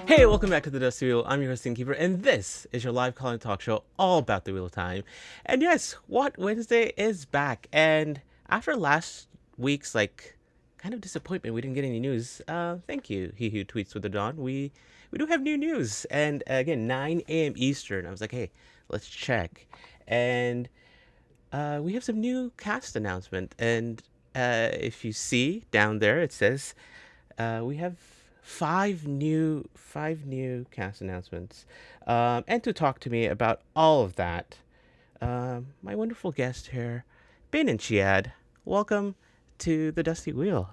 Hey, welcome back to the Dusty Wheel. I'm your host, Innkeeper, and this is your live calling talk show all about the Wheel of Time. And yes, What Wednesday is back. And after last week's kind of disappointment, we didn't get any news. Thank you, he who tweets with the dawn. We do have new news, and again, 9 a.m. Eastern. I was like, hey, let's check, and we have some new cast announcement. And if you see down there, it says we have five new cast announcements. And to talk to me about all of that, my wonderful guest here, Ben and Chiad. Welcome to the Dusty Wheel.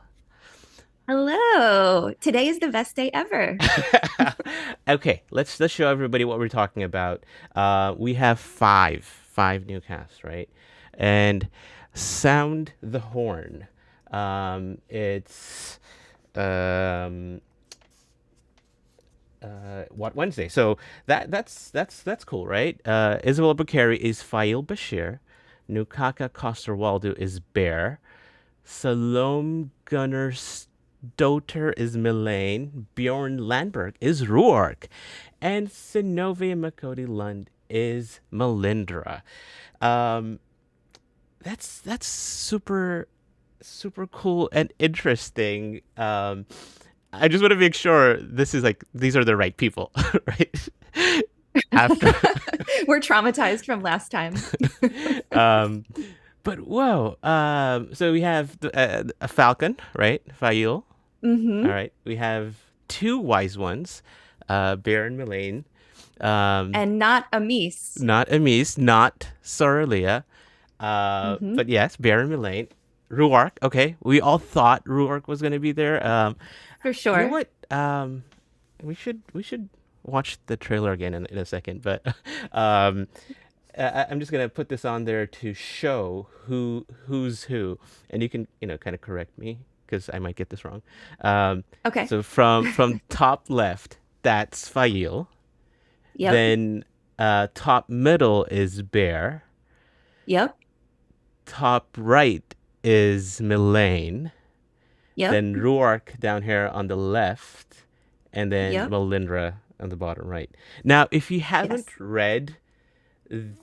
Hello. Today is the best day ever. Okay, let's show everybody what we're talking about. We have five new casts, right? And sound the horn. It's um what Wednesday. So that's cool, right? Isabel Bakari is Faile Bashir. Nukaka Coster Waldo is Bair. Salome Gunnar Stoter is Melaine. Bjorn Landberg is Rhuarc. And Synovia Makodi Lund is Melindhra. Um, that's super cool and interesting. I just want to make sure these are the right people, right? After, We're traumatized from last time. um, but whoa, so we have a Falcon, right? Faile. All hmm right, we have two wise ones, Bair and Melaine. And not a Mies. Not Amis, not Soralia. hmm But yes, Bair and Melaine. Rhuarc, okay. We all thought Rhuarc was gonna be there. For You know sure. what? We should watch the trailer again in a second, but um, I'm just gonna put this on there to show who's who, and you can kind of correct me because I might get this wrong. Um, Okay. so from top left, that's Fail. Yep. Then top middle is Bear. Yep. Top right is Melaine. Yep. Then Rhuarc down here on the left, and then Yep. Melindhra on the bottom right. Now, if you haven't Yes. read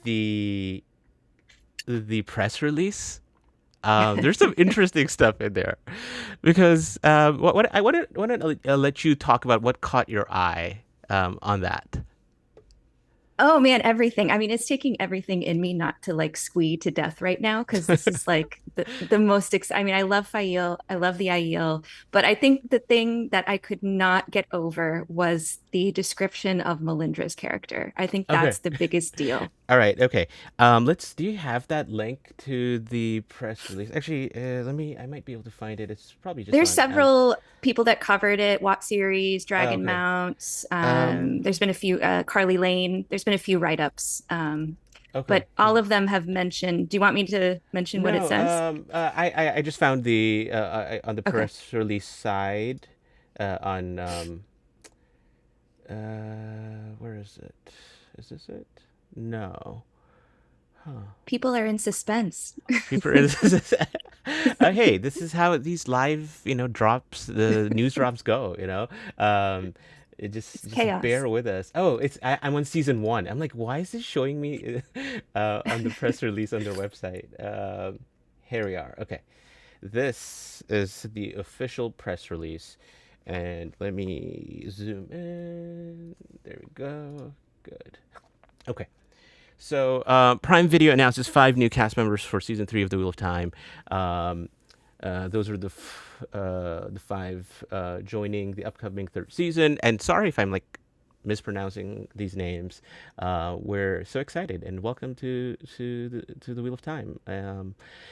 the the press release, there's some interesting stuff in there, because what I want to let you talk about what caught your eye on that. Oh man, everything. I mean, it's taking everything in me not to like squee to death right now because this is like the most I mean, I love Fail, I love the Aiel, but I think the thing that I could not get over was the description of Melindra's character. I think Okay. that's the biggest deal. All right. Okay. Let's. Do you have that link to the press release? Actually, let me. I might be able to find it. It's probably just There's on. several people that covered it, Watt series, Oh, Dragon okay. Mounts. Um. There's been a few, Carly Lane. There's been a few write-ups. Okay. But all of them have mentioned. Do you want me to mention what it No, says? I just found the on the Okay. press release side, on where is it? Is this it? No. Huh. People are in suspense. People, hey, this is how these live, drops, the news drops go. Um, it It's just chaos. bear with us. Oh, I'm on season one. I'm like, why is this showing me on the press release on their website? Here we are. Okay. This is the official press release. And let me zoom in. There we go. Good. Okay. So, Prime Video announces five new cast members for season three of The Wheel of Time. Um, those are the five joining the upcoming third season. And sorry if I'm mispronouncing these names. We're so excited and welcome to the Wheel of Time.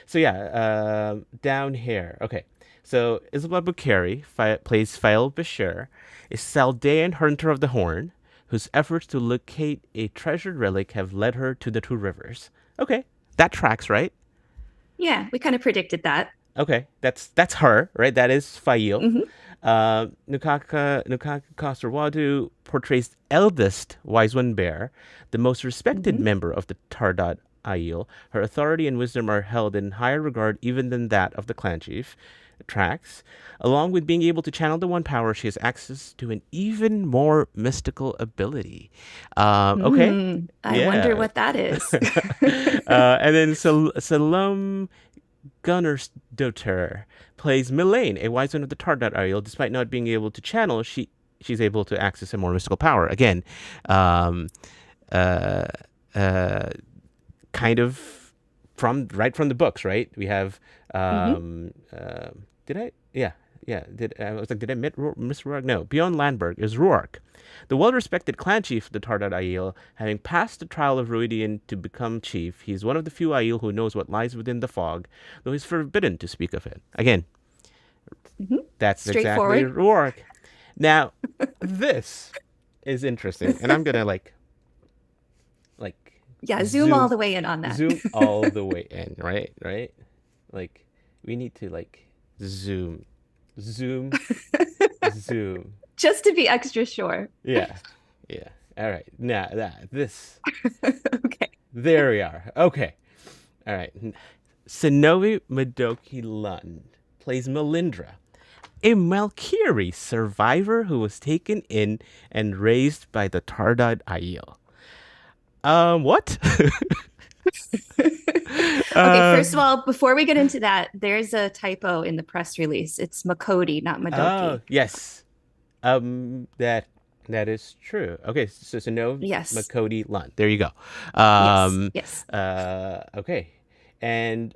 So yeah, down here. Okay, so Isabel Bakari plays Faile Bashir, a Saldean hunter of the Horn, whose efforts to locate a treasured relic have led her to the two rivers. Okay, that tracks, right? Yeah, we kind of predicted that. Okay, that's her, right? That is Fail. hmm Nukaka Kasarwadu portrays eldest Wise One Bear, the most respected hmm member of the Tardad Aiel. Her authority and wisdom are held in higher regard even than that of the clan chief. tracks. Along with being able to channel the one power, she has access to an even more mystical ability. Okay, I wonder yeah. what that is. And then Salome Gunnersdotter plays Melaine, a wise one of the Tardot Aiel. Despite not being able to channel, she's able to access a more mystical power. Again, um, uh, uh, kind of right from the books, right? We have Hmm. did I? Yeah. Did I was like, did I miss Rhuarc? No. Beyond Landberg is Rhuarc, the well-respected clan chief of the Tardot Aiel. Having passed the trial of Rhuidian to become chief, he is one of the few Aiel who knows what lies within the fog, though he's forbidden to speak of it. Again, Hmm. that's exactly Straightforward. Rhuarc. Now, this is interesting, and I'm gonna like Yeah, zoom all zoom the way in on that. zoom all the way in, right? Like we need to like zoom, zoom, zoom. Just to be extra sure. Yeah, yeah. All right. Now that this, Okay. there we are. Okay. All right. Sonovi Madoki Lund plays Melindhra, a Malkieri survivor who was taken in and raised by the Tardad Aiel. What? Okay, first of um, all, before we get into that, there's a typo in the press release. It's Makodi, not oh, Madoki. yes. That is true. Okay, so no Yes. Makodi Lund. There you go. Yes. Yes. Okay, and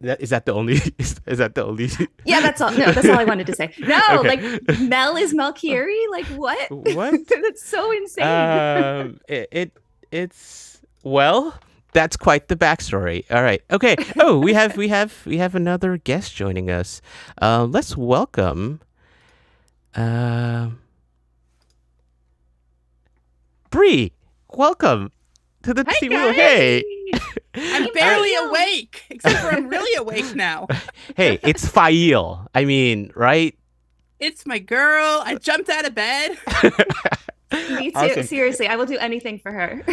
that the only is that the only? Yeah, that's all. No, that's all I wanted to say. No, Okay. like Mel is Malkieri? Like what? What? That's so insane. It's well. That's quite the backstory. All right. Okay. Oh, we have another guest joining us. Let's welcome. Um, Bree, welcome to the Hi team. Hey, guys! I'm Hey, barely Faile. awake, except for I'm really awake now. hey, it's Faile. I mean, right? It's my girl. I jumped out of bed. Me too. Awesome. Seriously, I will do anything for her.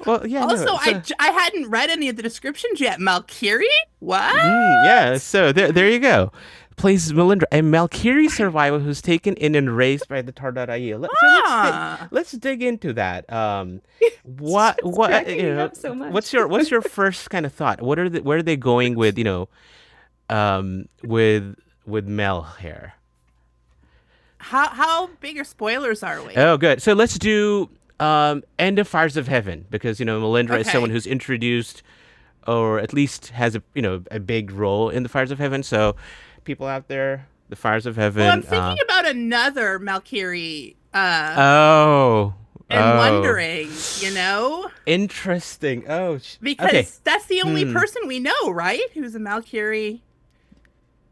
Well, yeah, no. Also, I hadn't read any of the descriptions yet. Malkieri? What? Yeah. So there you go. Plays Melindhra, a Malkieri survivor who's taken in and raised by the Tardad Aiel. Ah, Let's dig into that. It's cracking me you know, up so much. what's your first kind of thought? Where are they going with with Mel here? how big are spoilers are we? Oh, good. So let's do end of Fires of Heaven because Melindhra is someone Okay. who's introduced or at least has a big role in the Fires of Heaven. So people out there, the Fires of Well, I'm Heaven. thinking about another Malkieri, Oh, and oh, wondering, you know, interesting. Oh, okay. because that's the only Hmm. person we know, right? Who's a Malkieri?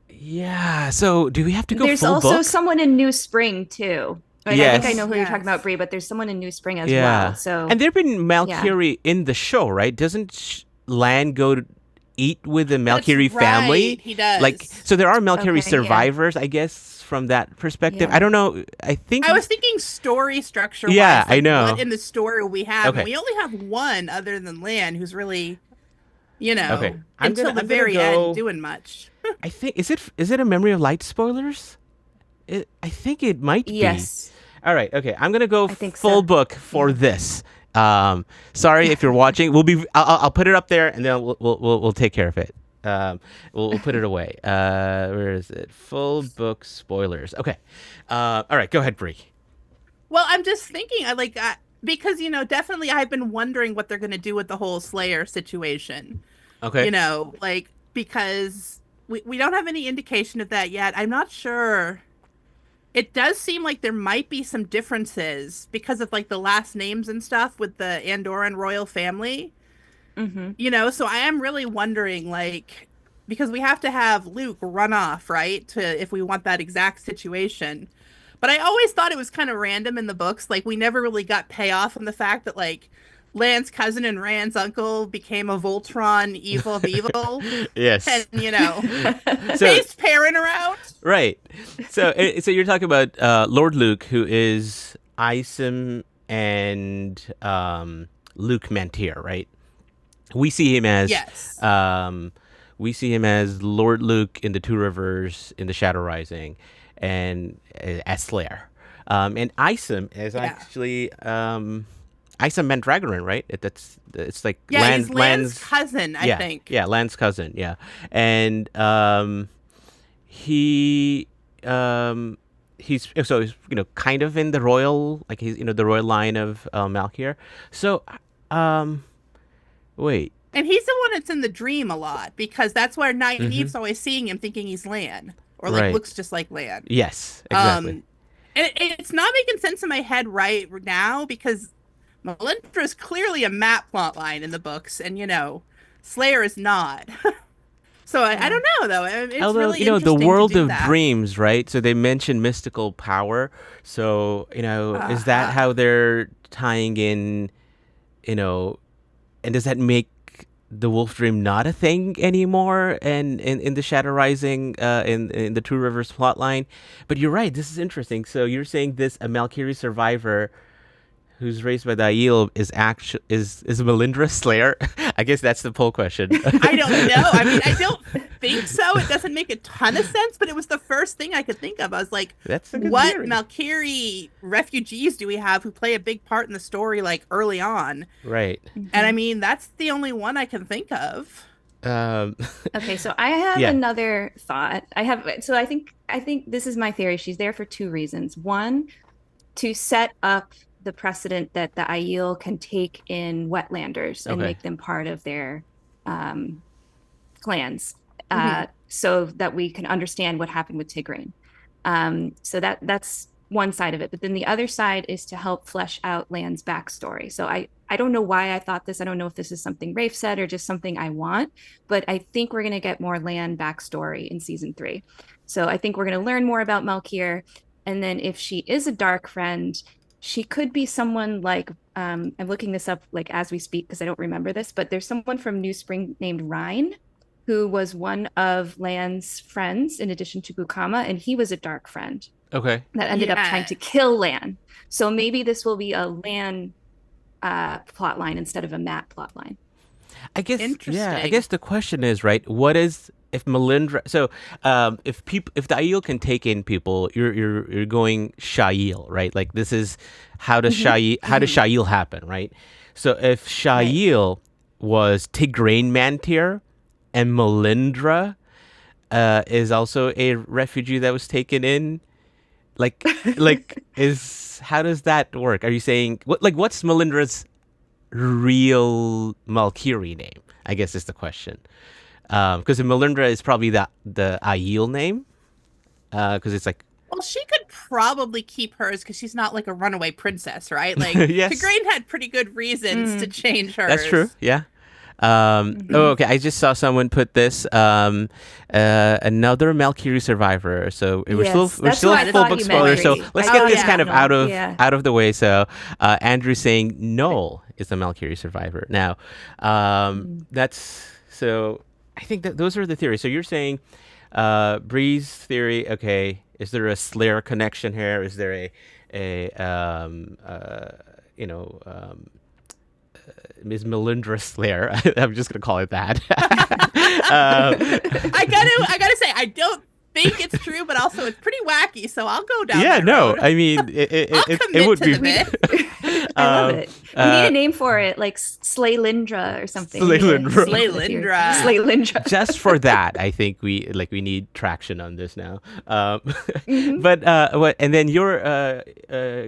Yeah. So do we have to go There's full also book? someone in New Spring too. And I think I Yes. know who you're talking about, Yes. Brie, but there's someone in New Spring as well. Yeah. So And there've been yeah. Malkieri in the show, right? Doesn't Lan go to eat with the That's Malkieri family? right. He Like, does. so there are Malkieri Okay, yeah. survivors, I guess, from that perspective. I Yeah. don't know. I think. I was thinking story structure Yeah, wise, I like know. what in the story we have, and Okay. we only have one other than Lan who's really, Okay. until the I'm gonna very end go. doing much. I think is it a Memory of Light spoilers? I think it might be. Yes, All right. Okay. I'm gonna go I think full so. book for Yeah. this. Sorry if you're watching. I'll put it up there and then we'll take care of it. We'll put it away. Where is it? Full book spoilers. Okay. All right. Go ahead, Bree. Well, I'm just thinking, because definitely I've been wondering what they're gonna do with the whole Slayer situation. Okay. Because we don't have any indication of that yet. I'm not sure. It does seem like there might be some differences because of like the last names and stuff with the Andorran royal family. Hmm. So I am really wondering, like, because we have to have Luke run off, right? To if we want that exact situation. But I always thought it was kind of random in the books. Like we never really got payoff on the fact that like Lan's cousin and Rand's uncle became a Voltron evil of evil. Yes. And So chased Perrin around. right. So you're talking about Lord Luke, who is Isom and Luke Mantir, right? We see him as Yes. um, we see him as Lord Luke in the Two Rivers in the Shadow Rising, and as Slayer. And Isom is actually Isom Mandragoran, right? It's like he's Lan's cousin, I think. Yeah, Lan's cousin. Yeah, and he's kind of in the royal, like he's the royal line of Malkier. So wait. And he's the one that's in the dream a lot, because that's where Nynaeve's always seeing him, thinking he's Lan, or like looks just like Lan. Yes, exactly. And it's not making sense in my head right now, because Melindhra is clearly a Matt plot line in the books, and Slayer is not. So I don't know, though. It's Although, really interesting the world to do of that. dreams, right? So they mention mystical power. So, is that how they're tying in, and does that make the wolf dream not a thing anymore and in the Shadow Rising, in the Two Rivers plotline? But you're right, this is interesting. So you're saying a Malkieri survivor who's raised by the Aiel is Melindhra Slayer? I guess that's the poll question. I don't know. I mean, I don't think so. It doesn't make a ton of sense, but it was the first thing I could think of. I was like, that's a good what theory. Malkieri refugees do we have who play a big part in the story, like, early on? Right. And I mean, that's the only one I can think of. Okay, so I have another thought. I think this is my theory. She's there for two reasons. One, to set up the precedent that the Aiel can take in wetlanders and make them part of their clans, so that we can understand what happened with Tigraine. So that's one side of it. But then the other side is to help flesh out Lan's backstory. So I don't know why I thought this. I don't know if this is something Rafe said or just something I want, but I think we're going to get more Lan backstory in season 3. So I think we're going to learn more about Malkier. And then if she is a dark friend, she could be someone like, I'm looking this up like as we speak because I don't remember this, but there's someone from New Spring named Rhine, who was one of Lan's friends in addition to Bukama, and he was a dark friend. Okay. That ended up trying to kill Lan. So maybe this will be a Lan plot line instead of a Matt plot line. I guess. Yeah. I guess the question is, right? What is if Melindhra? So, if the Aiel can take in people, you're going Shail, right? Like this is how does Shail happen, right? So if Shail was Tigraine Mantir, and Melindhra is also a refugee that was taken in. Like how does that work? Are you saying what's Melindra's real Malkieri name? I guess is the question. Because Melindhra is probably the Aiel name. Because it's like. Well, she could probably keep hers because she's not like a runaway princess, right? Like yes. Tigraine had pretty good reasons to change hers. That's true. Yeah. Oh, okay. I just saw someone put this. Another Malkieri survivor. So we're still full book spoilers. So let's get this kind of out of the way. So Andrew's saying Noel is the Malkieri survivor. Now, that's so. I think that those are the theories. So you're saying, Bree's theory. Okay, is there a Slayer connection here? Is there Ms. Melindhra Slayer? I'm just gonna call it that. I gotta say, I don't think it's true, but also it's pretty wacky, so I'll go down. Yeah, that no, road. I mean, it would be. I love it. We need a name for it, like Slaylindra or something. Slaylindra. Just for that, I think we need traction on this now. But what? And then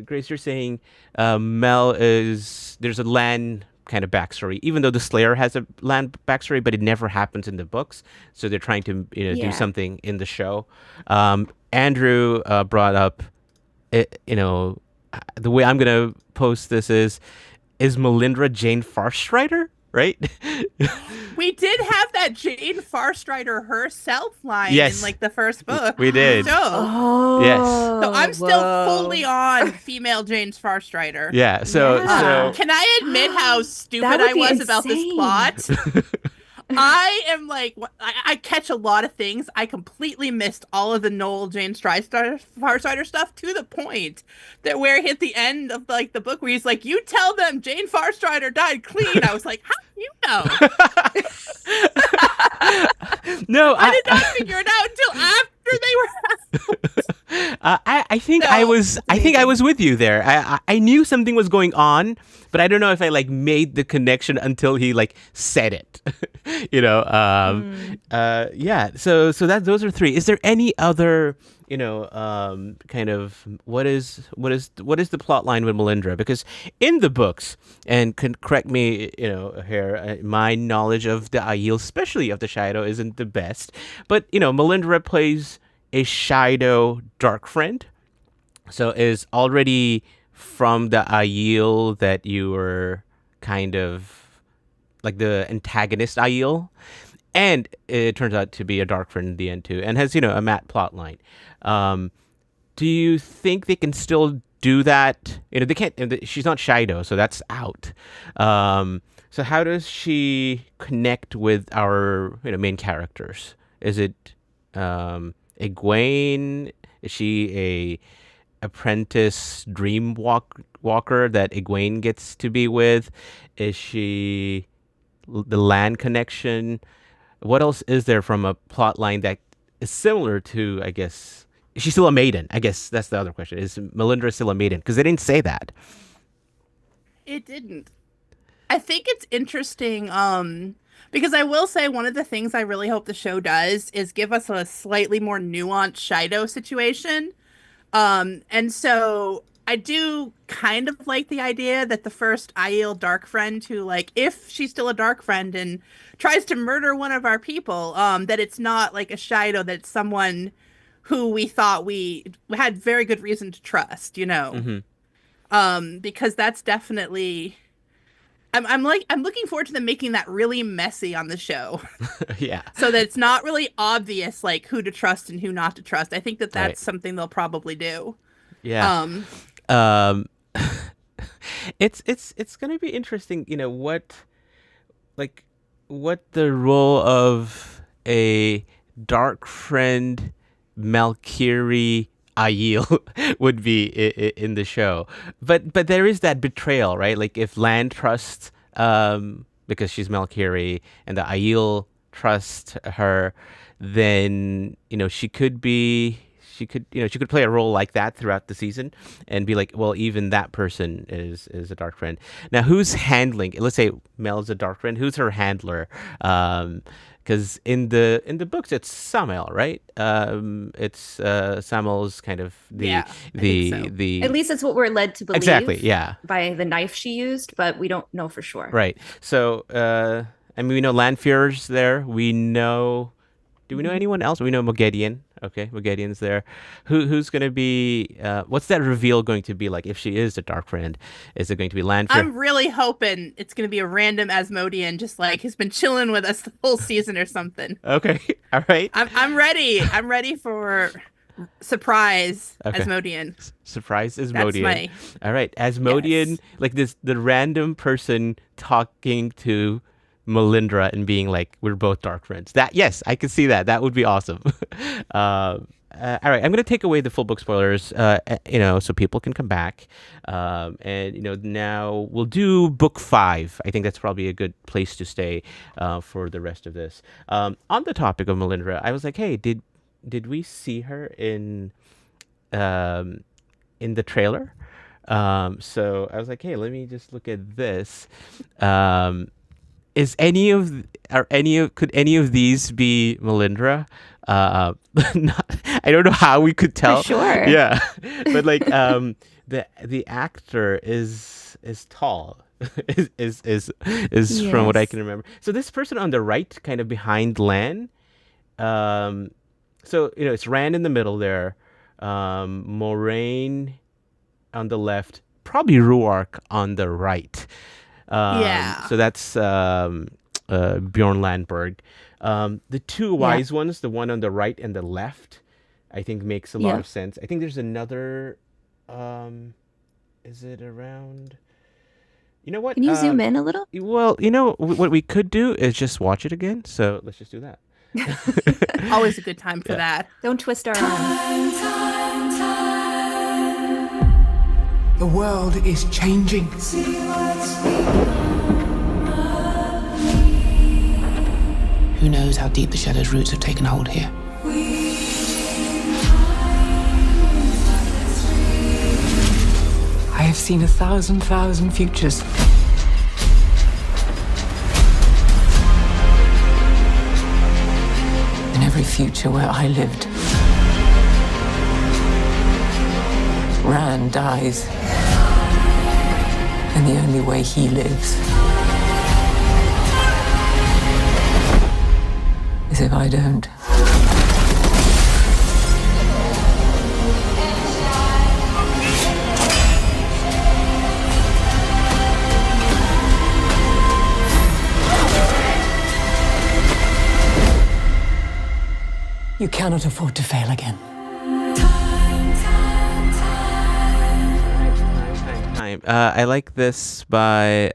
Grace, you're saying Mel there's a Lan kind of backstory, even though the Slayer has a Lan backstory, but it never happens in the books. So they're trying to do something in the show. Andrew brought up, the way I'm gonna post this is Melindhra Jane Farstrider, right? We did have that Jane Farstrider herself line in like the first book. We did. So, yes. So I'm still fully on female Jane Farstrider. Yeah. So can I admit how stupid I was about this plot? I am like, I catch a lot of things. I completely missed all of the Noel Jane Farstrider stuff, to the point that where he hit the end of like the book where he's like, you tell them Jane Farstrider died clean. I was like, how do you know? No, I did not figure it out until after they were. I think No, I was it's I think I amazing. was with you there. I knew something was going on, but I don't know if I like made the connection until he like said it. Mm. Yeah. So that those are three. Is there any other kind of what is the plot line with Melindhra? Because in the books, and can correct me, here, my knowledge of the Aiel, especially of the Shido, isn't the best. But Melindhra plays a Shido dark friend, so is already from the Aiel that you were kind of like the antagonist Aiel, and it turns out to be a dark friend in the end too, and has a Matt plot line. Um, do you think they can still do that? They can't. She's not Shido, so that's out. So how does she connect with our main characters? Is it Egwene? Is she a apprentice walker that Egwene gets to be with? Is she the land connection? What else is there from a plot line that is similar to, I guess, is she still a maiden? I guess that's the other question. Is Melindhra still a maiden? Because they didn't say that. It didn't. I think it's interesting, because I will say one of the things I really hope the show does is give us a slightly more nuanced Shido situation. And so I do kind of like the idea that the first Aiel dark friend who, like, if she's still a dark friend and tries to murder one of our people, that it's not like a Shido, that it's someone who we thought we had very good reason to trust, Mm-hmm. because that's definitely. I'm looking forward to them making that really messy on the show, Yeah. so that it's not really obvious like who to trust and who not to trust. I think that Right. that's something they'll probably do. Yeah. Um, Um, it's gonna be interesting. Like what the role of a dark friend Malkieri Aiel would be in the show. But there is that betrayal, right? Like if Land trusts because she's Malkieri and the Aiel trust her, then she could play a role like that throughout the season and be like, well, even that person is a dark friend. Now, who's handling? Let's say Mel's a dark friend. Who's her handler? Because in the books, it's Samael, right? It's Samuel's kind of yeah, I the think so. the At least it's what we're led to believe. exactly, yeah, By the knife she used, but we don't know for sure. right. So I mean, we know Lanfear's there. We know. Do we know Mhm. anyone else? We know Mogedion. Okay, Mogedian's there. Who's going to be? What's that reveal going to be like? If she is the Dark Friend, is it going to be Lanfear? I'm really hoping it's going to be a random Asmodean, just like has been chilling with us the whole season or something. Okay, all right. I'm ready. I'm ready for surprise Okay. Asmodean. Surprise That's Asmodean. my All right, Asmodean, yes. like the random person talking to Melindhra and being like, "We're both dark friends." That, yes, I could see that. That would be awesome. All right, I'm gonna take away the full book spoilers, so people can come back. And now we'll do book 5. I think that's probably a good place to stay for the rest of this. On the topic of Melindhra, I was like, hey, did we see her in the trailer? So I was like, hey, let me just look at this. Is could any of these be Melindhra? I don't know how we could tell. For sure. Yeah, but like the actor is tall. is from what I Yes. can remember. So this person on the right, kind of behind Lan. So it's Rand in the middle there, Moraine on the left, probably Rhuarc on the right. Yeah. So that's Bjorn Landberg. The two wise ones, the one on the right and the left, I think makes a lot Yeah. of sense. I think there's another. Is it around? You know what? Can you zoom in a little? Well, what we could do is just watch it again. So let's just do that. Always a good time for Yeah. that. Don't twist our arms. The world is changing. Who knows how deep the shadow's roots have taken hold here? I have seen 1,000 futures. In every future where I lived, Rand dies. And the only way he lives is if I don't. You cannot afford to fail again. Time. I like this by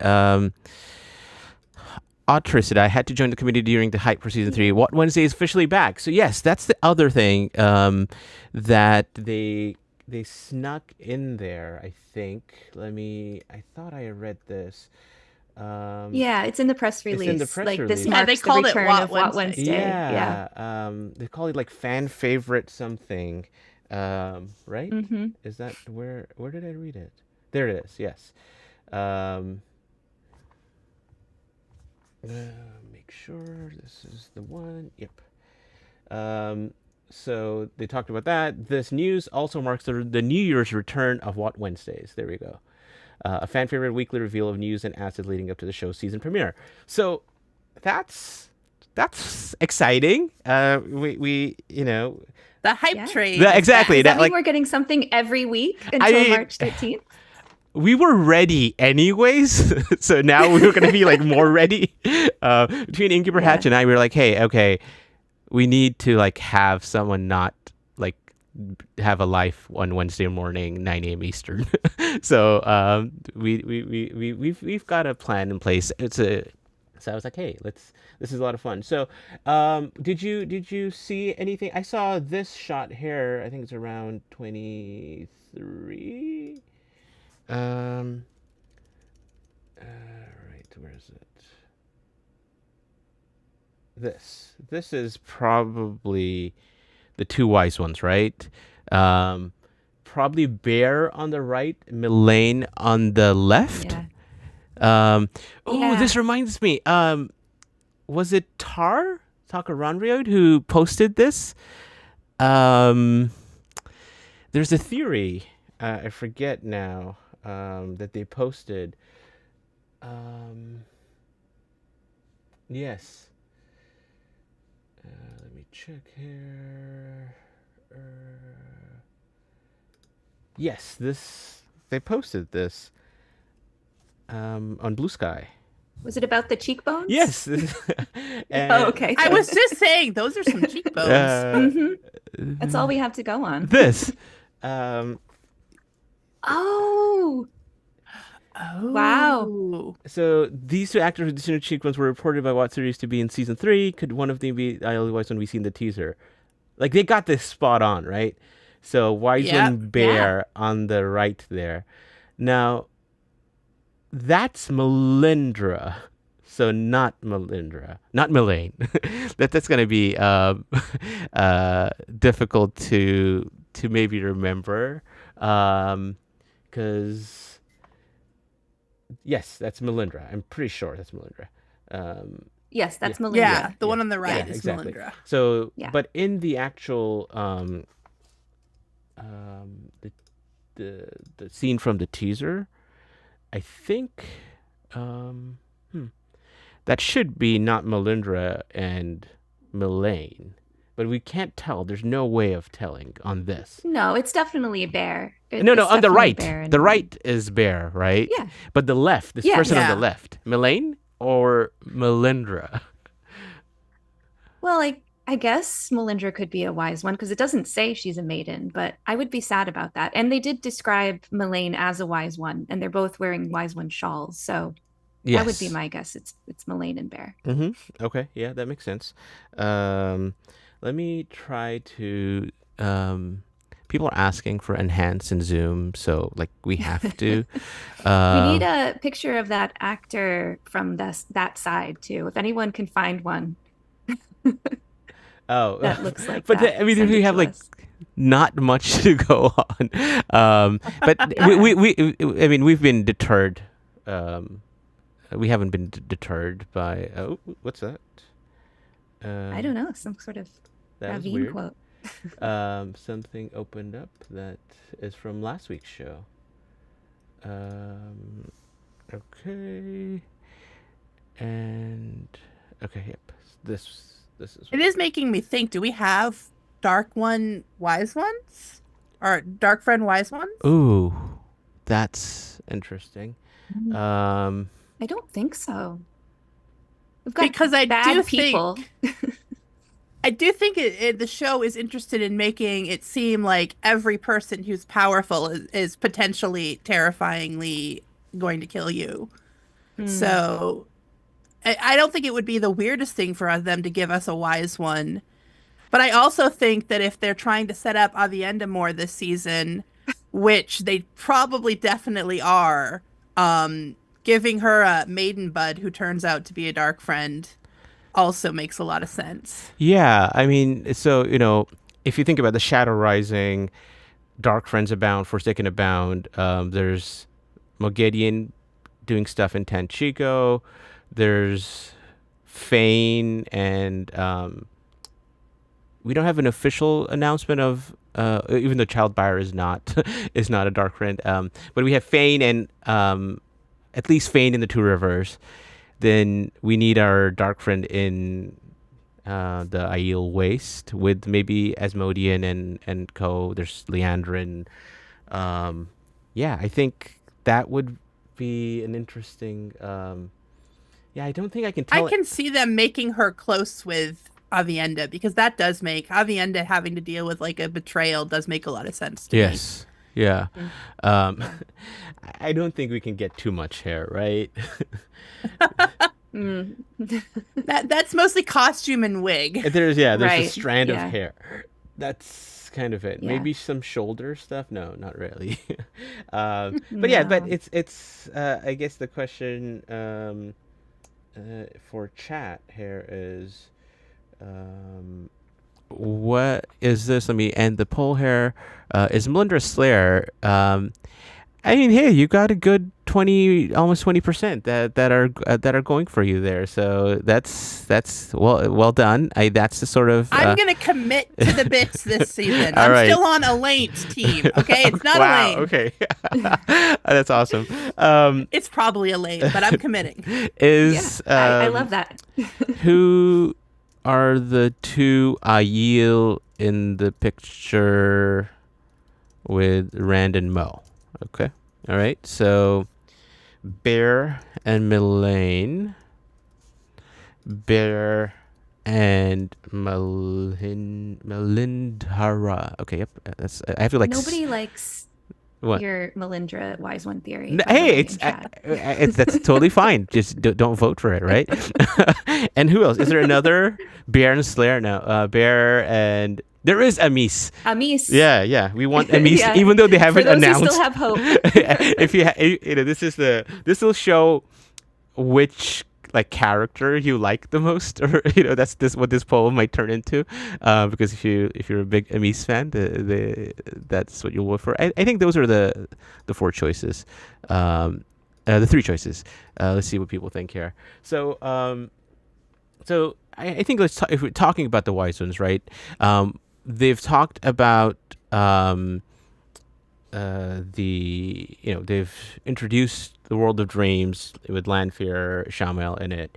Audition. I had to join the committee during the hype for season 3. What Wednesday is officially back. So yes, that's the other thing that they snuck in there. I think. I thought I read this. Yeah, it's in the press release. It's in the press like release. this Yeah, marks they the called it return What of What Wednesday. Wednesday. Yeah. They call it like fan favorite something. Right? Mm-hmm. Is that where did I read it? There it is. Yes. Make sure this is the one. Yep. So they talked about that. This news also marks the New Year's return of What Wednesdays. There we go. A fan favorite weekly reveal of news and assets leading up to the show's season premiere. So that's exciting. We The hype Yeah. train. exactly. Does that mean Like we're getting something every week until March 13th? we were ready anyways, so now we were gonna be like more ready. Between Innkeeper Hatch and I, we were like, hey, okay, we need to like have someone not like have a life on Wednesday morning, 9 a.m. Eastern. So we've got a plan in place. So I was like, hey, this is a lot of fun. So did you see anything? I saw this shot here. I think it's around 23. Right, where is it? This is probably the two wise ones, right? Probably Bair on the right, Melaine on the left. Yeah. This reminds me. Was it Takaranriod who posted this? There's a theory. I forget now. That they posted. Yes. Let me check here. Yes, they posted this on Blue Sky. Was it about the cheekbones? Yes. Oh, okay. I was just saying, those are some cheekbones. That's all we have to go on. This. Oh. Oh. Wow. So these two actors with distinct cheekbones were reported by What series to be in season 3. Could one of them be Aiel Wise when we seen the teaser? Like they got this spot on, right? So Wise One Bair on the right there. Now that's Melindhra. So not Melindhra, not Melaine. That's gonna be difficult to maybe remember. Because yes, that's Melindhra. I'm pretty sure that's Melindhra. Yes, that's Melindhra. Yeah, the one on the right is exactly. Melindhra. So, Yeah. but in the actual the scene from the teaser, I think that should be not Melindhra and Melaine, but we can't tell. There's no way of telling on this. No, it's definitely a bear. No, It's on the definitely right. Bair and The Melaine. right is Bair, right? Yeah. But the left, this Yeah. person on Yeah. the left, Melaine or Melindhra? Well, I guess Melindhra could be a wise one because it doesn't say she's a maiden, but I would be sad about that. And they did describe Melaine as a wise one, and they're both wearing wise one shawls. So Yes. that would be my guess. It's Melaine and Bair. Mm-hmm. Okay. Yeah, that makes sense. Let me try to. People are asking for enhance in Zoom, so like we have to. We need a picture of that actor from that side too. If anyone can find one. Oh, That looks like but that. I mean, Send we it have to like us. not much to go on. But I mean, we've been deterred. Um, we haven't been deterred by. Oh, what's that? I Um, don't know, some sort of that was Ravine weird. quote. Something opened up that is from last week's show. Um, okay, and okay, yep. This is It is making me think, do we have Dark One Wise Ones? Or Dark Friend Wise Ones? ooh, that's interesting. Mm, Um, I don't think so. We've got Because bad people. I do think the show is interested in making it seem like every person who's powerful is potentially terrifyingly going to kill you. Hmm. So I don't think it would be the weirdest thing for them to give us a wise one. But I also think that if they're trying to set up Avienda more this season, which they probably definitely are, giving her a maiden bud who turns out to be a dark friend also makes a lot of sense. yeah, I mean, so if you think about the Shadow Rising, Dark Friends Abound, Forsaken Abound, there's Mogedion doing stuff in Tanchico. There's Fane, and we don't have an official announcement of, even though Childbire is not is not a Dark Friend. But we have Fane and at least Fane in the Two Rivers. Then we need our Dark Friend in the Aiel Waste with maybe Asmodean and co. There's Leandrin. Um, yeah, I think that would be an interesting. Yeah, I don't think I can I tell it. can see them making her close with Avienda because that does make Avienda having to deal with like a betrayal does make a lot of sense to me. Yes. Yeah. Mm. Um, I don't think we can get too much hair, right? Mm. That's mostly costume and wig. There's a Right. strand of Yeah. hair. That's kind of it. Yeah. Maybe some shoulder stuff. No, not really. But yeah, but No. it's I guess the question for chat here is what is this? Let me end the poll here. Is Melindhra Slayer? I mean, hey, you got a good 20, almost 20% that are going for you there. So that's well done. That's the sort of I'm gonna commit to the bits this season. All I'm right. still on Elaine's team. Okay, it's not wow. Elaine. Okay, that's awesome. It's probably Elaine, but I'm committing. Is I love that. who are the two Aiel in the picture with Rand and Mo? Okay. All right. So Bair and Melaine. Bair and Melindhra. Okay. Yep. That's. I have to like. Nobody likes What? your Melindhra Wise One theory. By the Hey, way, it's in chat. it's that's totally fine. Just don't vote for it, right? And who else? Is there another Bear and Slayer? No, Bear and there is Amis. Amis. Yeah. We want Amis, Yeah. even though they For haven't those announced. who still have hope. If this will show which like character you like the most, or that's what this poll might turn into, because if you're a big Amis fan, that's what you'll vote for. I think those are the four choices, the three choices. Let's see what people think here. So I think if we're talking about the wise ones, right? They've talked about they've introduced the world of dreams with Lanfear, Shamael in it.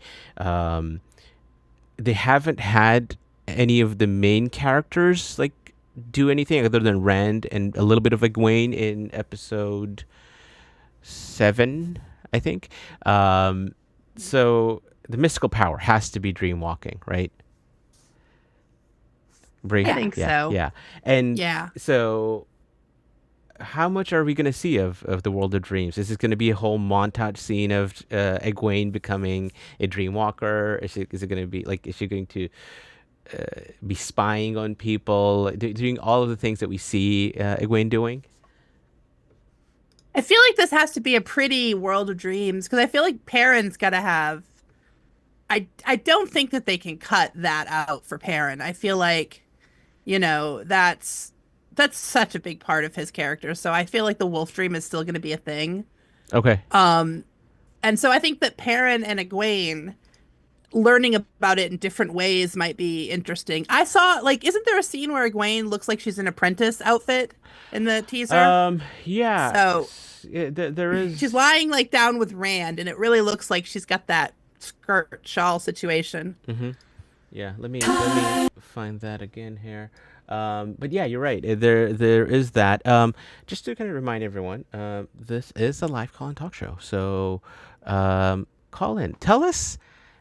They haven't had any of the main characters like do anything other than Rand and a little bit of Egwene in episode 7, I think. So the mystical power has to be dream walking, right? Brie? I think so. Yeah. And Yeah. so how much are we going to see of the world of dreams? Is this going to be a whole montage scene of Egwene becoming a dream walker? Is it going to be like, is she going to be spying on people, doing all of the things that we see Egwene doing? I feel like this has to be a pretty World of Dreams because I feel like Perrin's got to have I don't think that they can cut that out for Perrin. I feel like, that's such a big part of his character. So I feel like the wolf dream is still going to be a thing. Okay. And so I think that Perrin and Egwene learning about it in different ways might be interesting. I saw, like, isn't there a scene where Egwene looks like she's an apprentice outfit in the teaser? Yeah. So there is. She's lying like down with Rand, and it really looks like she's got that skirt shawl situation. Mm-hmm. Yeah. Let me find that again here. But yeah, you're right. There is that. Just to kind of remind everyone, this is a live call and talk show. So, call in. Tell us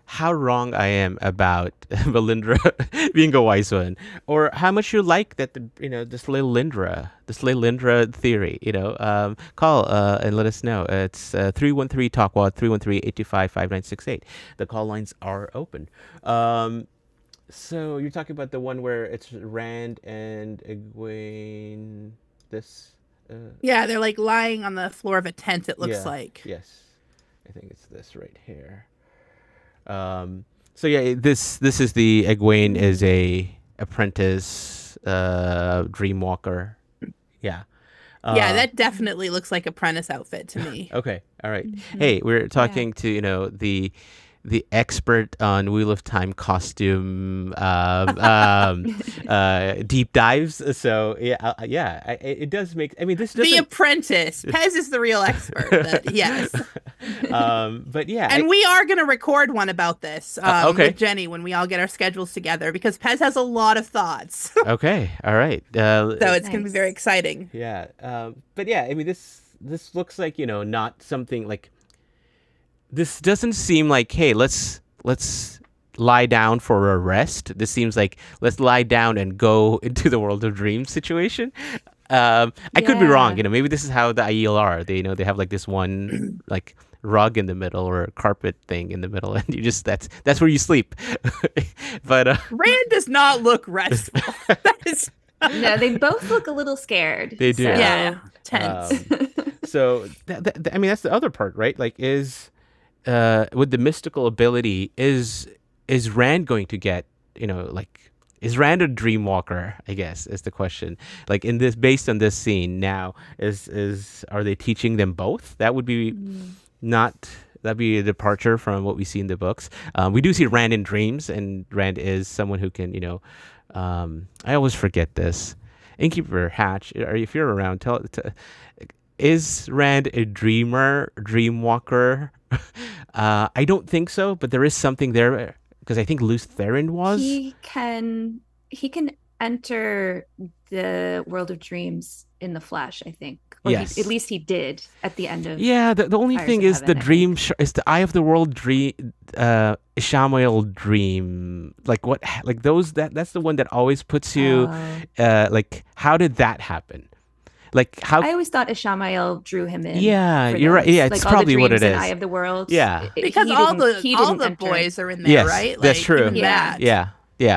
how wrong I am about Melindhra being a wise one, or how much you like that this little Lindra theory. Call and let us know. It's 313 Talkwad 313-825-5968. The call lines are open. So you're talking about the one where it's Rand and Egwene. This. Yeah, they're like lying on the floor of a tent. It looks like. Yes, I think it's this right here. So yeah, this is the Egwene is a apprentice, dreamwalker. Yeah. Yeah, that definitely looks like apprentice outfit to me. Okay, all right. Hey, we're talking to the expert on Wheel of Time costume deep dives. So it does make. I mean, this doesn't. The Apprentice. Pez is the real expert. But yes. But yeah, and we are going to record one about this okay. with Jenny when we all get our schedules together, because Pez has a lot of thoughts. Okay, all right. So it's going to be very exciting. Yeah, but yeah, I mean, this looks like not something like. This doesn't seem like, hey, let's lie down for a rest. This seems like let's lie down and go into the world of dreams situation. I could be wrong. Maybe this is how the Aiel are. They they have like this one like rug in the middle or a carpet thing in the middle, and you just that's where you sleep. But Rand does not look restful. No, they both look a little scared. They do. So. Yeah, tense. So I mean, that's the other part, right? Like, with the mystical ability, is Rand going to get, is Rand a dreamwalker, I guess, is the question. Like, in this, based on this scene now, are they teaching them both? That would be that'd be a departure from what we see in the books. We do see Rand in dreams, and Rand is someone who can, I always forget this. Innkeeper Hatch, if you're around, is Rand a dreamwalker? I don't think so, but there is something there, because I think Luce Theron was. He can enter the world of dreams in the flesh, I think. Or yes. At least he did at the end of. Yeah, the only Fires thing of is Heaven, the dream is the Eye of the World dream, Ishamael dream. Like what? Like those. That's the one that always puts you. Like, how did that happen? Like, how? I always thought Ishamael drew him in. Yeah, you're right. Yeah, it's like probably what it is. Eye of the World. Yeah, because all the boys are in there, yes, right? Like, that's true. Yeah. Yeah.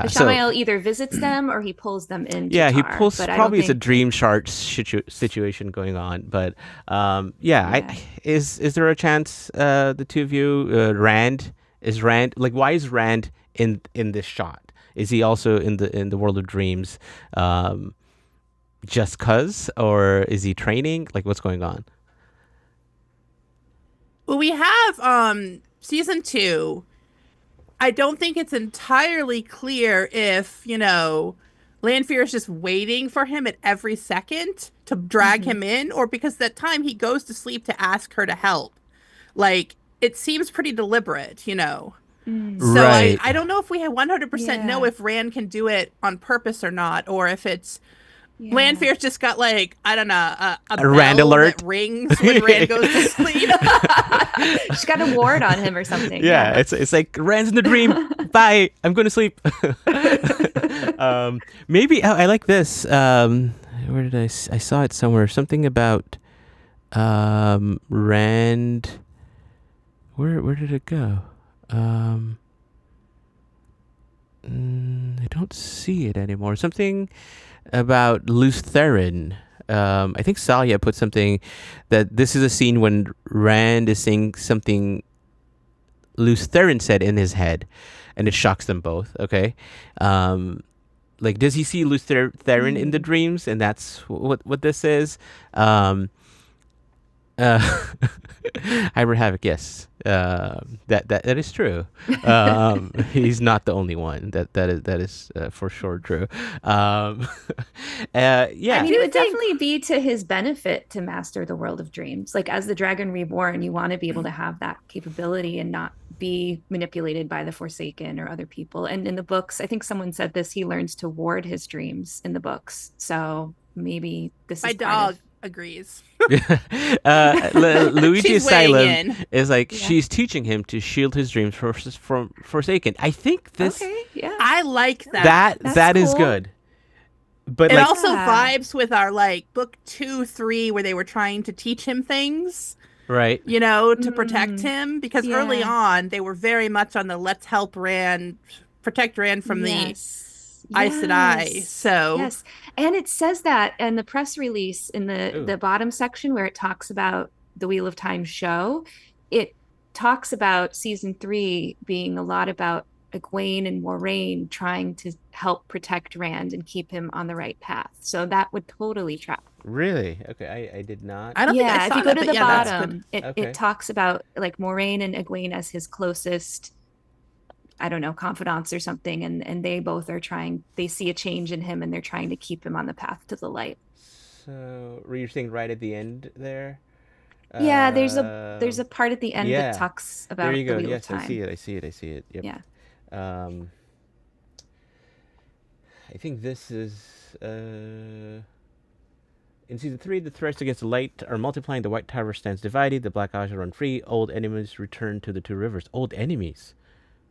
Ishamael either visits them or he pulls them in. He pulls. Probably it's a dream shark situation going on. But is there a chance the two of you, Rand like, why is Rand in this shot? Is he also in the world of dreams? Just cause, or is he training? Like, what's going on? Well, we have season 2. I don't think it's entirely clear if Lanfear is just waiting for him at every second to drag him in, or because that time he goes to sleep to ask her to help. Like, it seems pretty deliberate, So right. I don't know if we 100% know if Rand can do it on purpose or not, or if it's Lanfear's just got, like, I don't know, a Rand bell alert that rings when Rand goes to sleep. She's got a ward on him or something. Yeah, it's like, Rand's in the dream. Bye, I'm going to sleep. Maybe I like this. Where did I saw it somewhere? Something about Rand. Where did it go? I don't see it anymore. Something about Luce Theron. I think Salia put something that this is a scene when Rand is saying something Theron said in his head, and it shocks them both. Okay, like does he see Theron in the dreams, and that's what this is? Hybrid Havoc, yes, that is true. He's not the only one. That is for sure true. Yeah. I mean, it would definitely be to his benefit to master the world of dreams. Like as the Dragon Reborn, you want to be able to have that capability and not be manipulated by the Forsaken or other people. And in the books, I think someone said this, he learns to ward his dreams in the books. So maybe this is My dog agrees. Luigi She's weighing Asylum in. is like she's teaching him to shield his dreams from Forsaken. I think this I like that. that is cool. good. But It like, also vibes with our like book 2, 3, where they were trying to teach him things, right? you know, to protect him. Because early on, they were very much on the let's help Rand, protect Rand from the Aes Sedai. So yes, and it says that in the press release in the bottom section where it talks about the Wheel of Time show, it talks about season 3 being a lot about Egwene and Moiraine trying to help protect Rand and keep him on the right path. So that would totally track. Really? Okay, I did not. I don't think I if saw you go that, to but the yeah, that's bottom, good. it talks about like Moiraine and Egwene as his closest, I don't know, confidants or something, and they both are trying, they see a change in him and they're trying to keep him on the path to the light. So were you saying right at the end there? Yeah, there's a part at the end that talks about there you go. the Wheel Yes, of Time. I see it. Yep. Yeah. I think this is in season 3. The threats against the light are multiplying. The White Tower stands divided. The Black Isles run free. Old enemies return to the two rivers. Old enemies.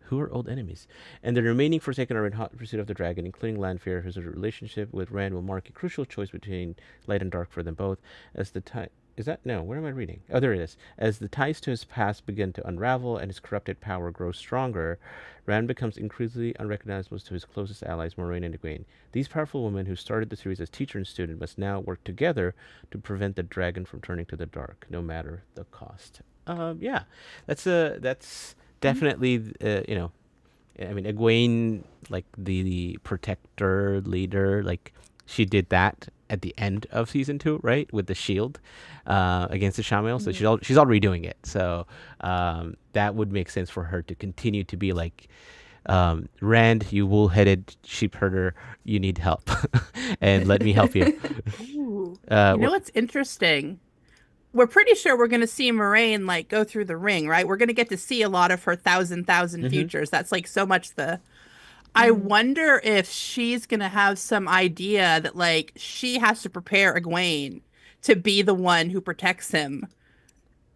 Who are old enemies? And the remaining Forsaken are in hot pursuit of the dragon, including Lanfear, whose relationship with Rand will mark a crucial choice between light and dark for them both. As the time is that no? Where am I reading? Oh, there it is. As the ties to his past begin to unravel and his corrupted power grows stronger, Rand becomes increasingly unrecognizable to his closest allies, Moiraine and Egwene. These powerful women who started the series as teacher and student must now work together to prevent the dragon from turning to the dark, no matter the cost. Yeah, that's definitely you know, I mean, Egwene, like the protector leader, like she did that at the end of season 2, right, with the shield against the Shamael. So she's already doing it. So that would make sense for her to continue to be like, Rand, you wool-headed sheep herder, you need help, and let me help you. You know what's interesting? We're pretty sure we're going to see Moiraine like go through the ring, right? We're going to get to see a lot of her thousand futures. That's like so much the. I wonder if she's going to have some idea that like she has to prepare Egwene to be the one who protects him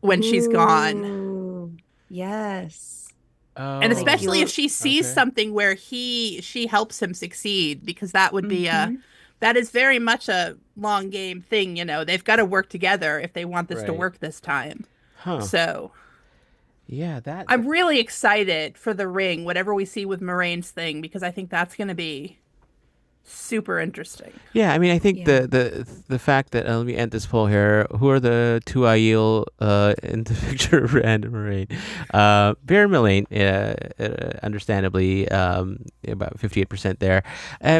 when she's gone. Yes. And especially if she sees something where she helps him succeed, because that would be that is very much a long game thing, you know. They've got to work together if they want this to work this time. So yeah, I'm really excited for the ring, whatever we see with Moraine's thing, because I think that's going to be super interesting. Yeah, I mean, I think the fact that let me end this poll here. Who are the two Aiel in the picture of Rand and Moiraine? Bair and Melaine, understandably, about 58% there.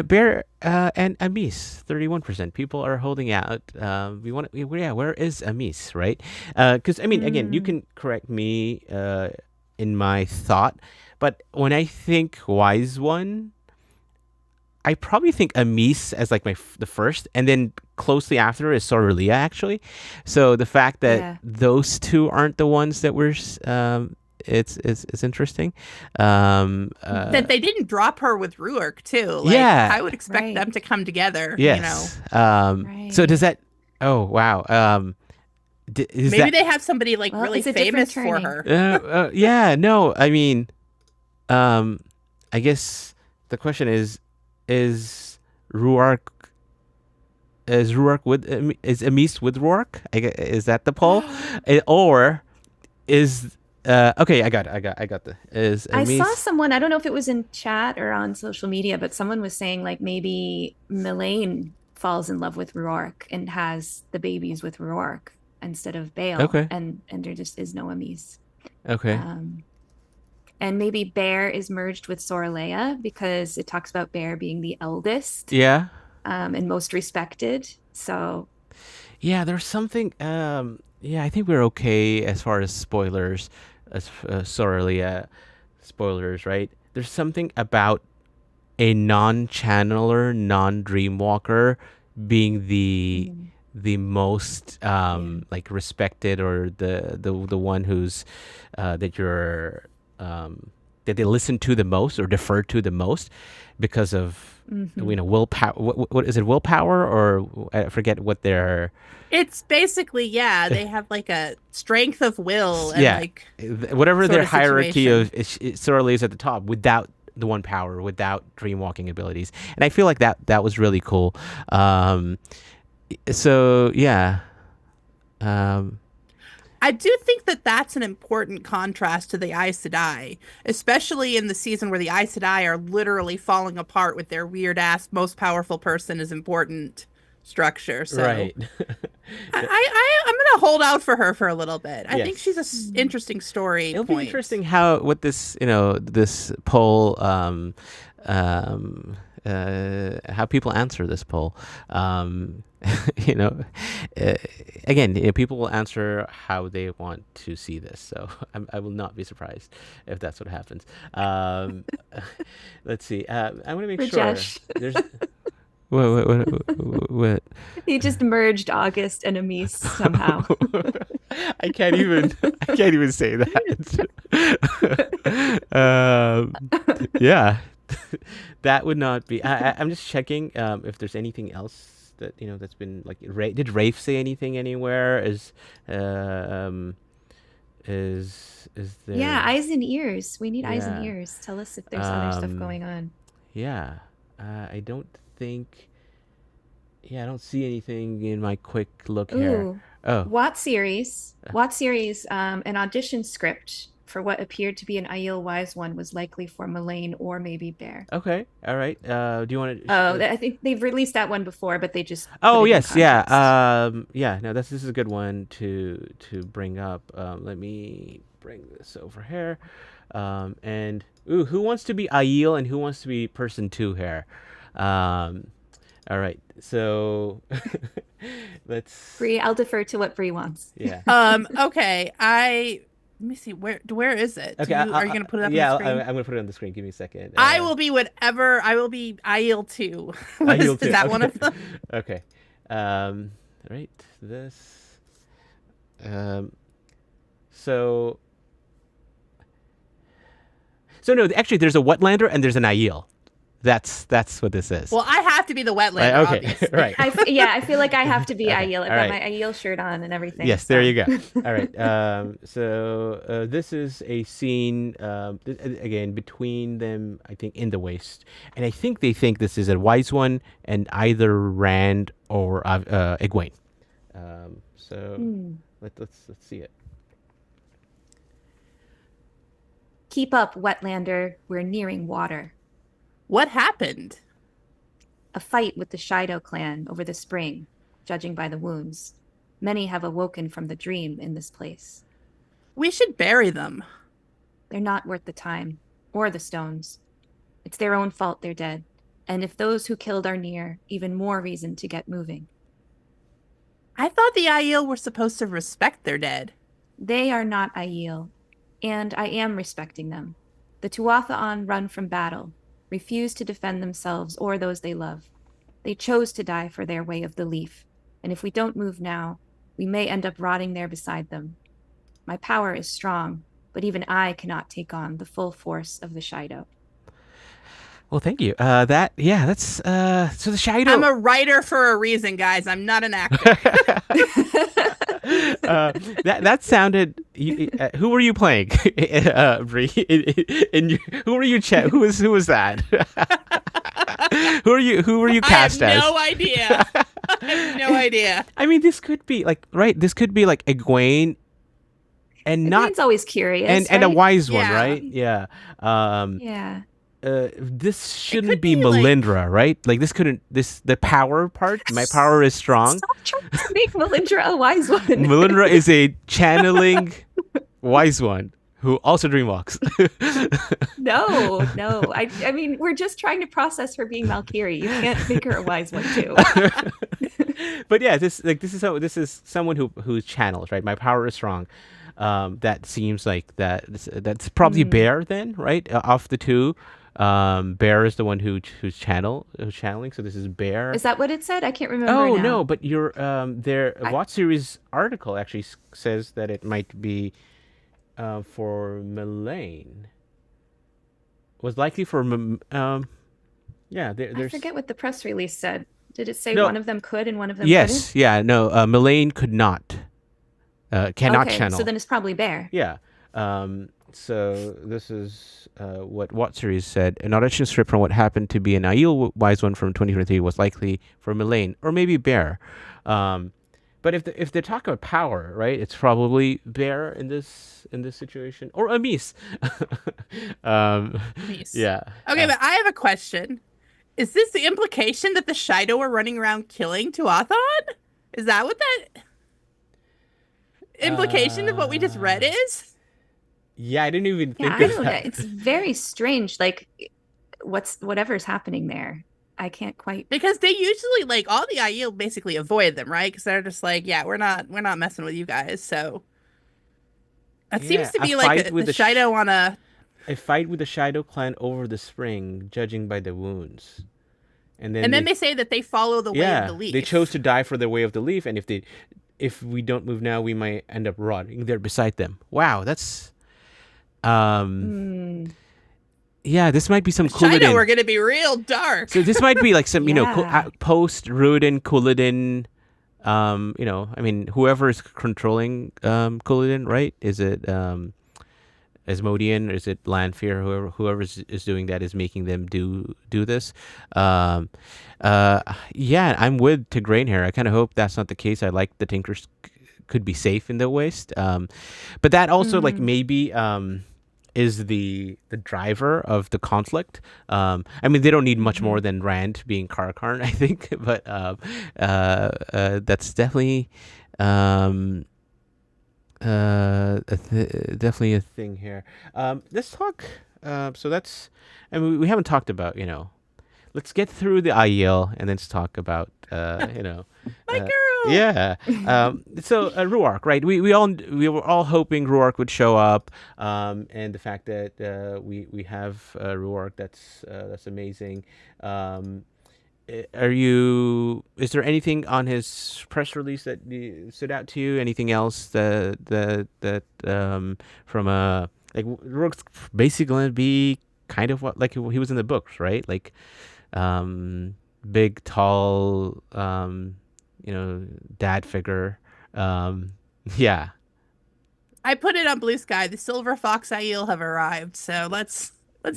Bair and Amis, 31%. People are holding out. Where is Amis, right? Because I mean, again, you can correct me in my thought, but when I think Wise One, I probably think Amis as like the first, and then closely after is Sorelia, actually. So the fact that those two aren't the ones that were, it's interesting. That they didn't drop her with Rhuarc too. Like, I would expect them to come together. Yes. You know. So does that? Oh wow. Maybe they have somebody like really famous for her. Yeah. No. I mean, I guess the question is Rhuarc is Amis with Rhuarc? Is that the poll? Or is okay, I got the is Amis... I saw someone, I don't know if it was in chat or on social media, but someone was saying like maybe Melaine falls in love with Rhuarc and has the babies with Rhuarc instead of Bail. Okay. And there just is no Amis. Okay. And maybe Bair is merged with Soralea because it talks about Bair being the eldest Yeah. and most respected. So Yeah, there's something. Yeah, I think we're okay as far as spoilers, as Soralia spoilers, right? There's something about a non-channeler, non-dreamwalker being the most like respected, or the one who's that you're that they listen to the most or defer to the most because of willpower. What is it? Willpower, or I forget what their. It's basically, they have like a strength of will and Yeah, like whatever sort their of hierarchy of situation. Sorely is at the top without the one power, without dream walking abilities, and I feel like that was really cool. So yeah, I do think that that's an important contrast to the Aes Sedai, especially in the season where the Aes Sedai are literally falling apart with their weird ass most powerful person is important structure. So right. I'm gonna hold out for her for a little bit. I think Yes. she's an interesting story. It'll be point. interesting what this this poll how people answer this poll. you know, again, people will answer how they want to see this. So I will not be surprised if that's what happens. Let's see. I'm going to make Rajesh. sure. There's. What? He just merged August and Amis somehow. I can't even say that. Yeah. That would not be. I'm just checking if there's anything else that that's been like. Did Rafe say anything anywhere? Is there? Yeah, eyes and ears. We need eyes and Yeah. ears. Tell us if there's other stuff going on. Yeah. I don't think. Yeah, I don't see anything in my quick look here. Ooh, Oh, Watt series, an audition script for what appeared to be an Aiel Wise One was likely for Melaine or maybe Bair. okay. All right. Do you want to? Oh, I think they've released that one before, but they just Oh put it in yes, yeah. context. Yeah. No, this is a good one to bring up. Let me bring this over here. And who wants to be Aiel and who wants to be person 2 here? All right. So let's. Bree, I'll defer to what Bree wants. Yeah. Okay. Let me see. Where is it? Okay. Are you gonna put it up yeah, on the screen? I'm gonna put it on the screen. Give me a second. I will be whatever. I will be Aiel 2. Aiel Is 2. that Okay. one of them? Okay. Right. This. So. So no, actually, there's a Wetlander and there's an Aiel. That's what this is. Well, I have to be the wetlander, Okay. obviously. Right. I feel like I have to be Okay, Aiel. I've all got right. my Aiel shirt on and everything. Yes, there so. you go. All right. So this is a scene again between them. I think in the waste, and I think they think this is a wise one, and either Rand or Egwene. So let's see it. Keep up, Wetlander. We're nearing water. What happened? A fight with the Shido clan over the spring, judging by the wounds. Many have awoken from the dream in this place. We should bury them. They're not worth the time, or the stones. It's their own fault they're dead, and if those who killed are near, even more reason to get moving. I thought the Aiel were supposed to respect their dead. They are not Aiel, and I am respecting them. The Tuatha'an run from battle, refuse to defend themselves or those they love. They chose to die for their way of the leaf, and if we don't move now, we may end up rotting there beside them. My power is strong, but even I cannot take on the full force of the Shido. Well, thank you. That's so the Shido. I'm a writer for a reason, guys. I'm not an actor. That sounded. Who were you playing, Bree? Who were you? Who was that? Who were you cast I have as? no idea. I have no idea. I mean, this could be like This could be like Egwene, and not Egwene's always curious, and a right? wise one, Yeah. right? Yeah. Yeah. This shouldn't could be be, like- Melindhra, right? Like the power part. My power is strong. Stop trying to make Melindhra a wise one. Melindhra is a channeling wise one who also dreamwalks. No. I mean, we're just trying to process her being Malkieri. You can't make her a wise one too. But yeah, this is someone who channels, right? My power is strong. That seems like that's probably Bair then, right? Of the two, Bair is the one who's channeling. So this is Bair. Is that what it said? I can't remember. Oh now. no, but your Watch series article actually says that it might be for Melaine. Was likely for yeah. There's I forget what the press release said. Did it say No. one of them could and one of them yes, couldn't? yeah, no. Melaine could not, cannot Okay, channel. so then it's probably Bair. Yeah. So this is what Watseries said. An audition script from what happened to be an Aiel Wise One from 2023 was likely for Melaine or maybe Bair. But if they talk about power, right, it's probably Bair in this situation or Amis. Nice. Yeah. Okay, but I have a question. Is this the implication that the Shido are running around killing Tuathon? Is that what that implication of what we just read is? Yeah, I didn't even think Yeah, I of don't know. that. It's very strange. Like, whatever's happening there? I can't quite. Because they usually like all the Aiel basically avoid them, right? Because they're just like, yeah, we're not messing with you guys. So that seems to a be fight like with the the Shido on a. A fight with the Shadow Clan over the spring, judging by the wounds. And then they say that they follow the way of the leaf. They chose to die for the way of the leaf, and if we don't move now, we might end up rotting there beside them. Wow, that's yeah, this might be some Shido Couladin. are going to be real dark. So this might be like some Yeah. post Rhuarc Couladin. I mean, whoever is controlling Couladin, right? Is it Asmodean, or is it Lanfear? Whoever is doing that is making them do this. Yeah, I'm with Tigraine here. I kind of hope that's not the case. I like the Tinkers could be safe in the Waste, but that also like maybe is the driver of the conflict. I mean, they don't need much more than Rand being Karakarn, I think, but that's definitely. Definitely a thing here. Let's talk. So that's. I mean, we haven't talked about. Let's get through the Aiel and then let's talk about. My girl. Yeah. So Rhuarc, right? We were all hoping Rhuarc would show up. And the fact that we have Rhuarc, that's amazing. Is there anything on his press release that stood out to you? Anything else that from like Rourke's basically going to be kind of what like he was in the books, right? Like big, tall, dad figure. Yeah. I put it on Blue Sky. The Silver Fox Aiel have arrived. So let's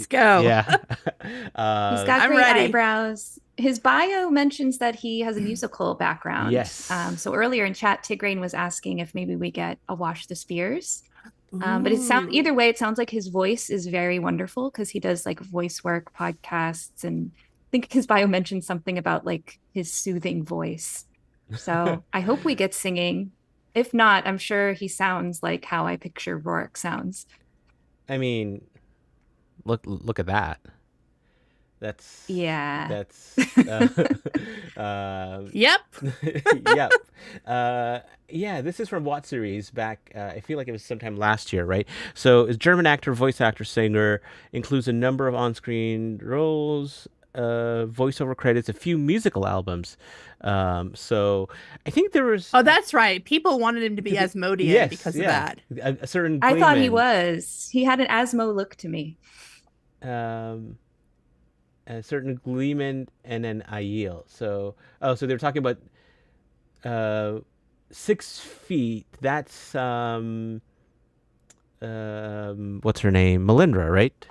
go. Yeah. He's got I'm great ready. eyebrows. His bio mentions that he has a musical background. Yes. So earlier in chat, Tigraine was asking if maybe we get a Wash the Spears. But either way, it sounds like his voice is very wonderful because he does like voice work, podcasts, and I think his bio mentioned something about like his soothing voice. So I hope we get singing. If not, I'm sure he sounds like how I picture Rhuarc sounds. I mean, look at that. Yep. Yep. Yep. Yeah, this is from What series back, I feel like it was sometime last year, right? So it's German actor, voice actor, singer, includes a number of on-screen roles, voiceover credits, a few musical albums. So I think there was... Oh, that's right. People wanted him to be Asmodean because of that. A certain I thought he Gleeman, was. He had an Asmo look to me. a certain Gleeman and an Aiel. So they're talking about 6 feet. That's what's her name? Melindhra, right?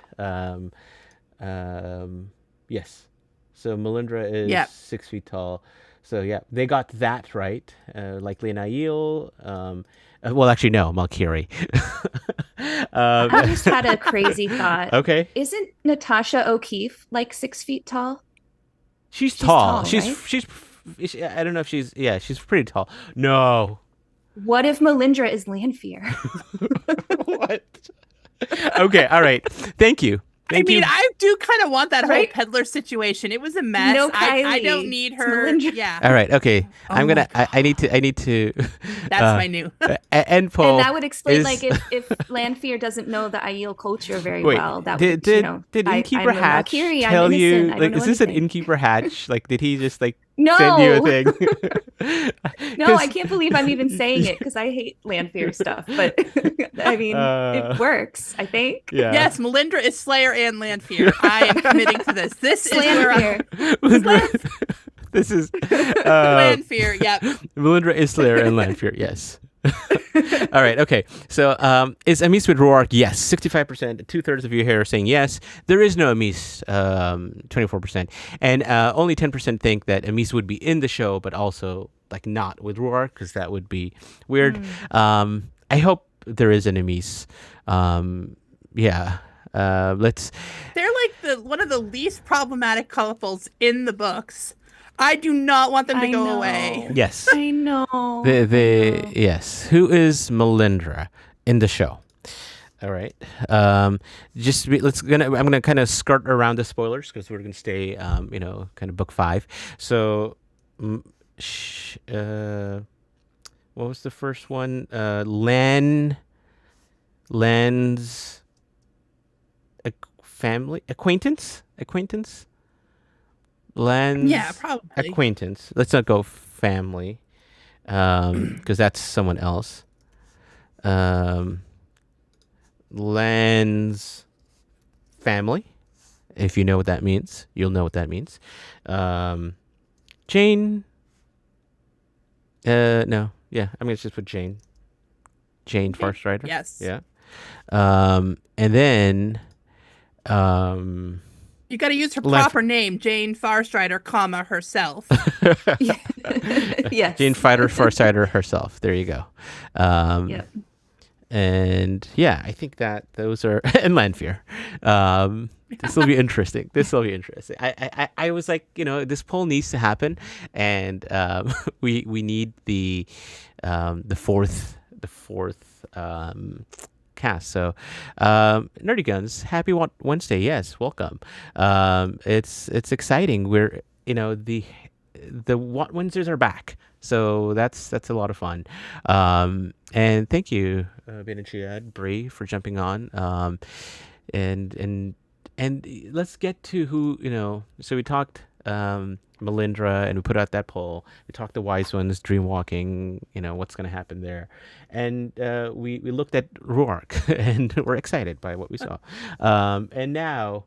Yes. So Melindhra is 6 feet tall. So yeah, they got that right. Likely an Aiel. Well, actually, no, Malkieri. I just had a crazy thought. Okay. Isn't Natasha O'Keefe like 6 feet tall? She's tall. tall, She's right? I don't know if she's pretty tall. No. What if Melindhra is Lanfear? What? Okay, all right. Thank you. I mean, I do kind of want that whole Right? peddler situation. It was a mess. No, I Kylie. don't need It's her. Melindhra. Yeah. All right. Okay. Oh I'm gonna. my I need to. That's my new. End poll. And that would explain, is- like, if Lanfear doesn't know the Aiel culture very Wait, well, that did would, you know, did Innkeeper I'm a Hatch Malkieri, I'm tell you innocent, I like don't is know this an anything. Innkeeper Hatch? Like, did he just like No, send you a thing? no, I can't believe I'm even saying it because I hate Lanfear stuff. But I mean, it works, I think. Yeah. Yes, Melindhra is Slayer and Lanfear. I am committing to this. This is where I'm. Lanfear. This is Lanfear. Yep. Melindhra is Slayer and Lanfear. Yes. All right. Okay. So, is Amis with Rhuarc? Yes. 65%. 2/3 of you here are saying yes. There is no Amis. 24%, and only 10% think that Amis would be in the show, but also like not with Rhuarc because that would be weird. I hope there is an Amis. Yeah. Let's. They're like one of the least problematic couples in the books. I do not want them to go away. Yes. I know. Yes. Who is Melindhra in the show? All right. I'm gonna kind of skirt around the spoilers because we're gonna stay, kind of book 5. So, what was the first one? Lan's family acquaintance. Lan's Yeah, probably. acquaintance. Let's not go family, because that's someone else. Lan's family. If you know what that means, you'll know what that means. Jane. No. Yeah, I'm gonna just put Jane. Jane Farstrider. Yes. Yeah. And then. You got to use her Lanf- proper name, Jane Farstrider, comma herself. Yes. Jane Farstrider herself. There you go. Yep. And yeah, I think that those are and Lanfear. This will be interesting. I was like, this poll needs to happen, and we need the fourth cast. So, Nerdy Guns, happy Wednesday. Yes, welcome. It's exciting. We're the What Wednesdays are back. So that's a lot of fun. And thank you, Ben and Chiad, Bree, for jumping on. And let's get to who. So we talked Melindhra, and we put out that poll. We talked the wise ones, dream walking. What's going to happen there, and we looked at Rhuarc, and we're excited by what we saw. And now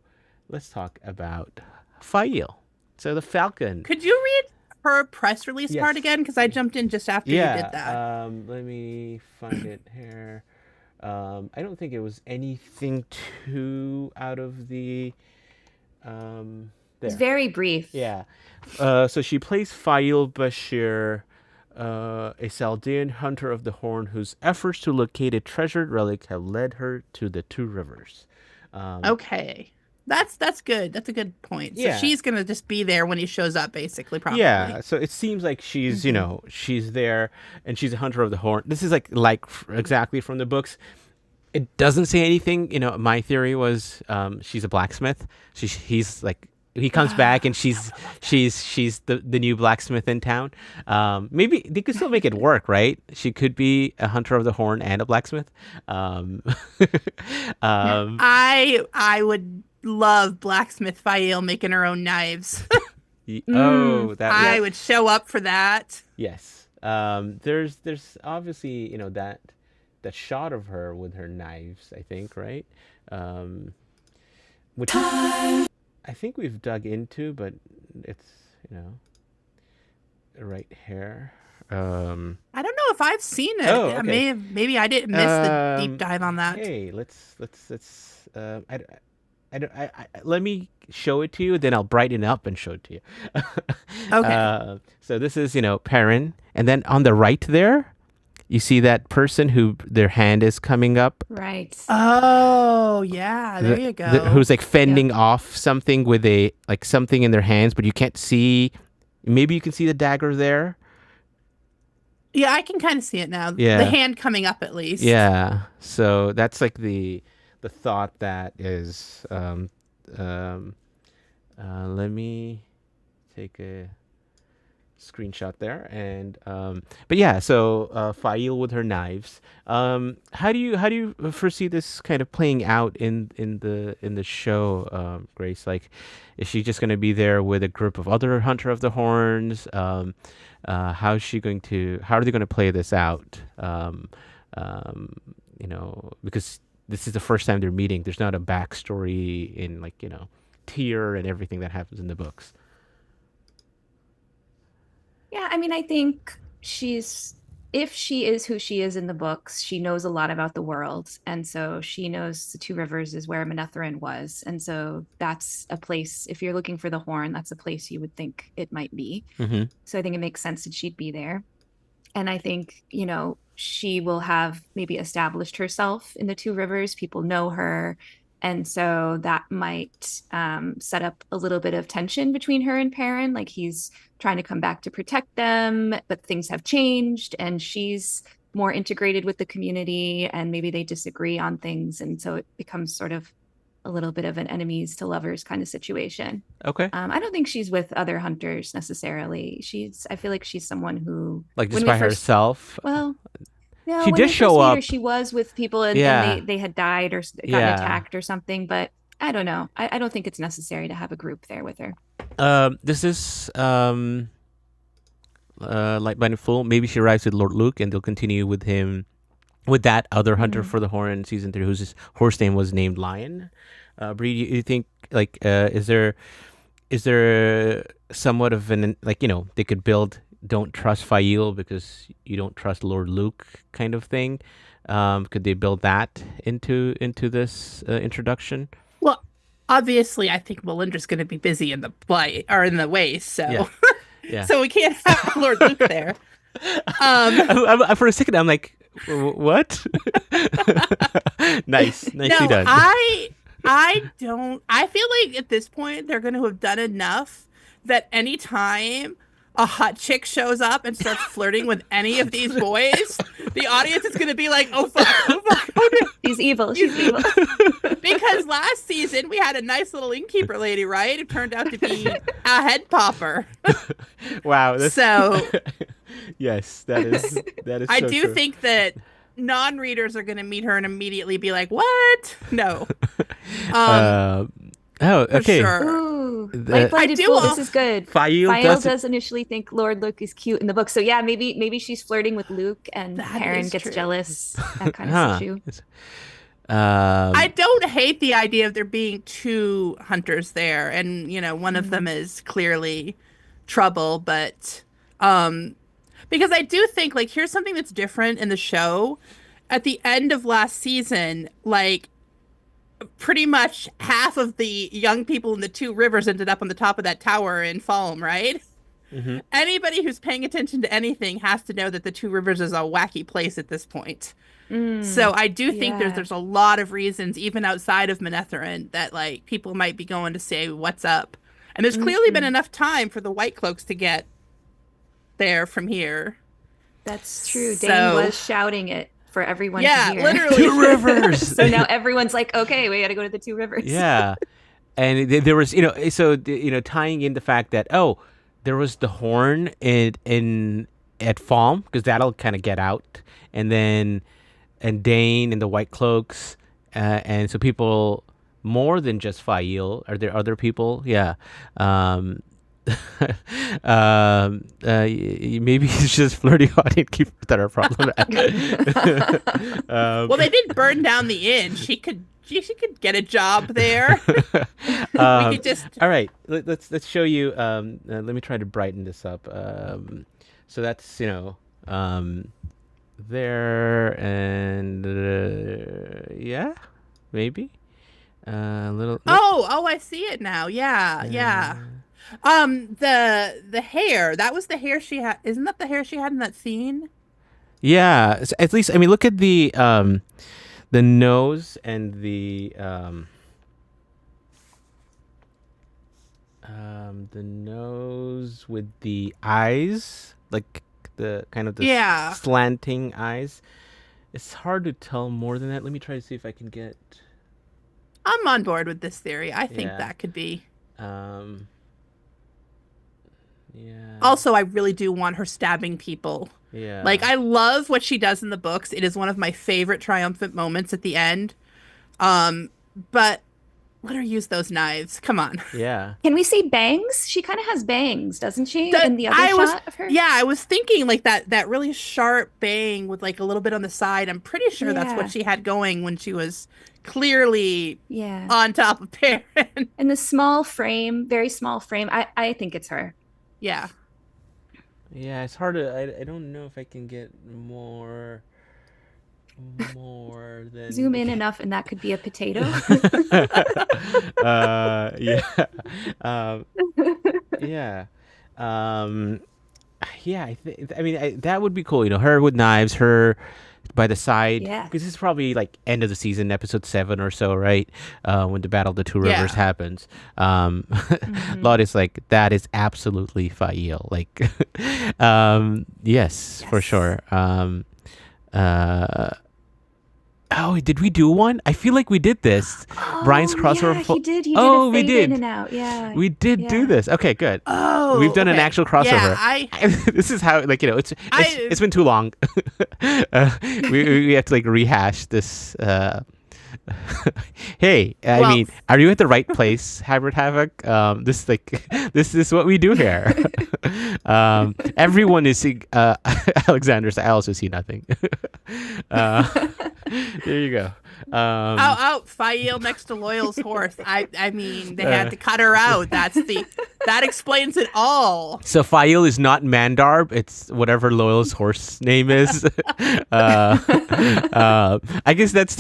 let's talk about Faile. So the Falcon. Could you read her press release Yes. part again? Because I jumped in just after you did that. Let me find it here. I don't think it was anything too out of the. It's very brief. Yeah. So she plays Faile Bashir, a Saldean hunter of the Horn whose efforts to locate a treasured relic have led her to the Two Rivers. Okay. That's good. That's a good point. So Yeah. she's going to just be there when he shows up, basically, probably. Yeah, so it seems like she's, she's there, and she's a hunter of the Horn. This is like exactly from the books. It doesn't say anything. My theory was she's a blacksmith. He's like, he comes back and she's the new blacksmith in town. Maybe they could still make it work, right? She could be a hunter of the Horn and a blacksmith. I would love blacksmith Faile making her own knives. I would show up for that. Yes. There's obviously that shot of her with her knives, I think, right? Which I think we've dug into, but it's right here. I don't know if I've seen it. Oh, okay. Maybe I didn't miss the deep dive on that. Hey, let's let me show it to you, then I'll brighten up and show it to you. Okay. So this is Perrin, and then on the right there, you see that person who their hand is coming up. Right. Oh, yeah. There you go. Who's like fending off something with something in their hands, but you can't see. Maybe you can see the dagger there. Yeah, I can kind of see it now. Yeah. The hand coming up, at least. Yeah. So that's like the thought that is let me take a screenshot there. And but yeah, so Faile with her knives. How do you foresee this kind of playing out in the show, Grace? Like, is she just going to be there with a group of other Hunter of the Horns? How is she going to? How are they going to play this out? Because this is the first time they're meeting. There's not a backstory in, like, Tyr and everything that happens in the books. Yeah, I mean, I think if she is who she is in the books, she knows a lot about the world. And so she knows the Two Rivers is where Melindhra was. And so that's a place, if you're looking for the horn, that's a place you would think it might be. Mm-hmm. So I think it makes sense that she'd be there. And I think, she will have maybe established herself in the Two Rivers. People know her. And so that might set up a little bit of tension between her and Perrin. Like, he's trying to come back to protect them, but things have changed and she's more integrated with the community, and maybe they disagree on things. And so it becomes sort of a little bit of an enemies to lovers kind of situation. Okay. I don't think she's with other hunters necessarily. I feel like she's someone who, like, just by herself. Well, no, she when did we show first meet up. her, she was with people, and they had died or gotten attacked or something. But I don't know. I don't think it's necessary to have a group there with her. This is Light Blinded Fool. Maybe she arrives with Lord Luke, and they'll continue with him, with that other hunter for the horn in season 3, whose horse name was named Lion. Bree, you think, like, is there somewhat of an, like, they could build don't trust Faile because you don't trust Lord Luke kind of thing? Could they build that into this introduction? Well, obviously, I think Melindra's going to be busy in the way, so Yeah. so we can't have Lord Luke there. For a second, I'm like, what? Nicely No, done. I feel like at this point they're going to have done enough that anytime a hot chick shows up and starts flirting with any of these boys, the audience is going to be like, oh fuck, oh no. She's evil. She's evil. Because last season we had a nice little innkeeper lady, right? It turned out to be a head popper. Wow. So yes, that is. I so do true. think that non-readers are going to meet her and immediately be like, what? No. Okay. Sure. Ooh, Light Blinded Fool. This is good. Faile does initially think Lord Luke is cute in the book. So yeah, maybe she's flirting with Luke, and Perrin gets jealous. That kind of issue. I don't hate the idea of there being two hunters there, and one of them is clearly trouble, but because I do think, like, here's something that's different in the show. At the end of last season, like, pretty much half of the young people in the Two Rivers ended up on the top of that tower in Falm, right? Mm-hmm. Anybody who's paying attention to anything has to know that the Two Rivers is a wacky place at this point. So I do think there's a lot of reasons, even outside of Melindhra, that, like, people might be going to say, what's up? And there's clearly been enough time for the White Cloaks to get there from here. That's true. Dane was shouting it for everyone to hear. Yeah, literally. Two Rivers. So now everyone's like, okay, we got to go to the Two Rivers. Yeah. And there was, tying in the fact that, there was the horn in at Falm, because that'll kind of get out. And Dane and the White Cloaks. And so people, more than just Faile. Are there other people? Yeah. Maybe it's just flirty hot innkeepers that are problematic. Well, they did burn down the inn. She could get a job there. We could just. All right, let's show you. Let me try to brighten this up. So that's there, and yeah, maybe a little. Oh, I see it now. Yeah. The hair, that was the hair she had. Isn't that the hair she had in that scene? Yeah, at least, I mean, look at the nose and the nose with the eyes, like the kind of the slanting eyes. It's hard to tell more than that. Let me try to see if I can get I'm on board with this theory. I think Yeah. that could be. Um, yeah. Also, I really do want her stabbing people. Yeah. Like, I love what she does in the books. It is one of my favorite triumphant moments at the end. But let her use those knives. Come on. Yeah. Can we see bangs? She kind of has bangs, doesn't she? In the other I was, shot of her? yeah, I was thinking like that really sharp bang with like a little bit on the side. I'm pretty sure that's Yeah. what she had going when she was clearly Yeah. on top of Perrin. And the small frame, very small frame. I think it's her. Yeah. Yeah, it's hard to. I don't know if I can get more than. Zoom in enough, and that could be a potato. Yeah. Um, yeah. Yeah. I mean, that would be cool. Her with knives, her by the side. Yeah. Because this is probably like end of the season, episode 7 or so, right? When the Battle of the Two Rivers Yeah. happens. Lot is like, that is absolutely Faile. Like, yes, for Yes. sure. Oh, did we do one? I feel like we did this. Brian's crossover. Yeah, he did. He did Oh, a we fade did. in and out. Yeah. We did do Yeah. this. Okay, good. Oh, We've done an okay. actual crossover. Yeah, This is how, like, it's been too long. We have to like rehash this. Hey, I Well- mean, are you at the right place, Hybrid Havoc? This this is what we do here. Everyone is seeing Alexander's. I also see nothing. There you go. out Faile next to Loyal's horse. I mean, they had to cut her out. That explains it all. So Faile is not Mandarb. It's whatever Loyal's horse name is. I guess that's.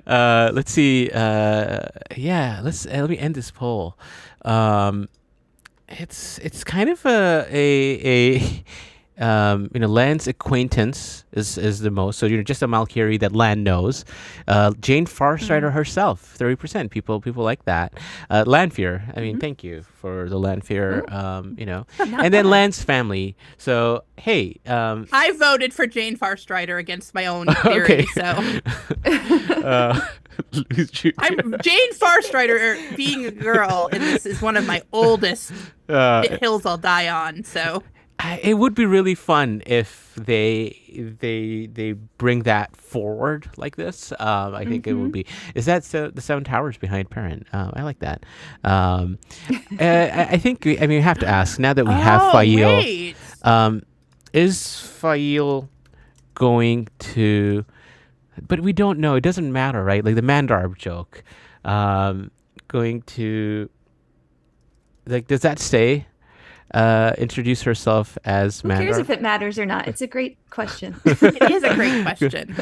Let's see. Yeah. Let me end this poll. It's kind of a Lan's acquaintance is the most. So just a Malkieri that Lan knows. Jane Farstrider herself, 30%. People like that. Lanfear. I mean, thank you for the Lanfear. And then Lan's family. So hey, I voted for Jane Farstrider against my own theory. Okay. So Jane Farstrider being a girl in this is one of my oldest hills I'll die on. So. It would be really fun if they bring that forward like this. I think it would be. Is that the Seven Towers behind Perrin? I like that. I think we have to ask now that we have Faile. Wait. Is Faile going to? But we don't know. It doesn't matter, right? Like the Mandarb joke. Going to. Like, does that stay? Introduce herself as Who cares Mandarb. if it matters or not? It's a great question. It is a great question.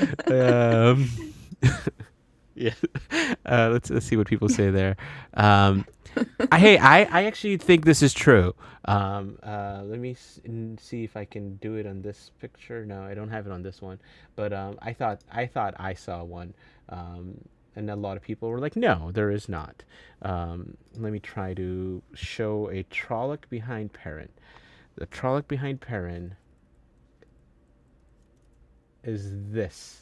Yeah. Let's see what people say there. I actually think this is true. Let me see if I can do it on this picture. No, I don't have it on this one. But I thought I saw one. And a lot of people were like, no, there is not. Let me try to show a Trolloc behind Perrin. The Trolloc behind Perrin is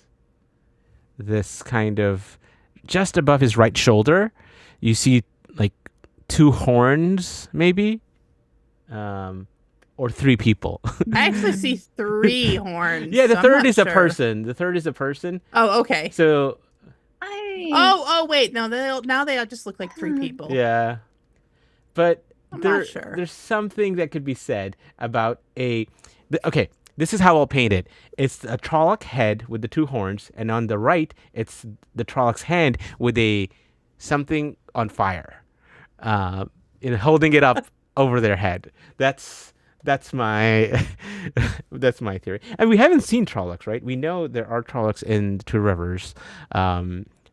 this kind of just above his right shoulder. You see like 2 horns, maybe, or 3 people. I actually see 3 horns. Yeah, the so I'm third not is a sure. person. The third is a person. Oh, okay. So Oh, wait. No, now they just look like 3 people. yeah, but I'm not sure. There's something that could be said about okay. This is how I'll paint it. It's a Trolloc head with the 2 horns, and on the right, it's the Trolloc's hand with something on fire, holding it up over their head. That's my that's my theory. And we haven't seen Trollocs, right? We know there are Trollocs in the Two Rivers,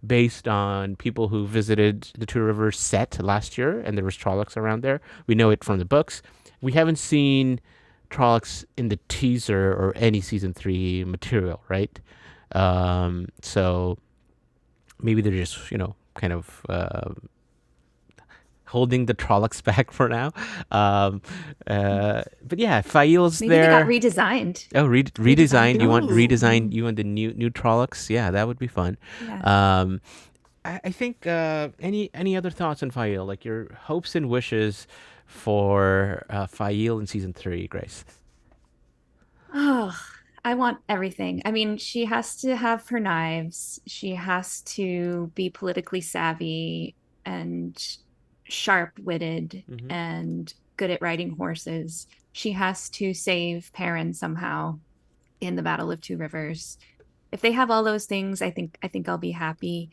based on people who visited the Two Rivers set last year, and there was Trollocs around there. We know it from the books. We haven't seen Trollocs in the teaser or any season 3 material, right? So maybe they're just kind of holding the Trollocs back for now. But yeah, Faile's Maybe there. they got redesigned. Oh, redesigned. You want Ooh. redesigned? You want the new Trollocs? Yeah, that would be fun. Yeah. I think any other thoughts on Faile? Like your hopes and wishes for Faile in season 3, Grace. Oh, I want everything. I mean, she has to have her knives. She has to be politically savvy and sharp-witted Mm-hmm. and good at riding horses. She has to save Perrin somehow in the Battle of Two Rivers. If they have all those things, I think I'll be happy.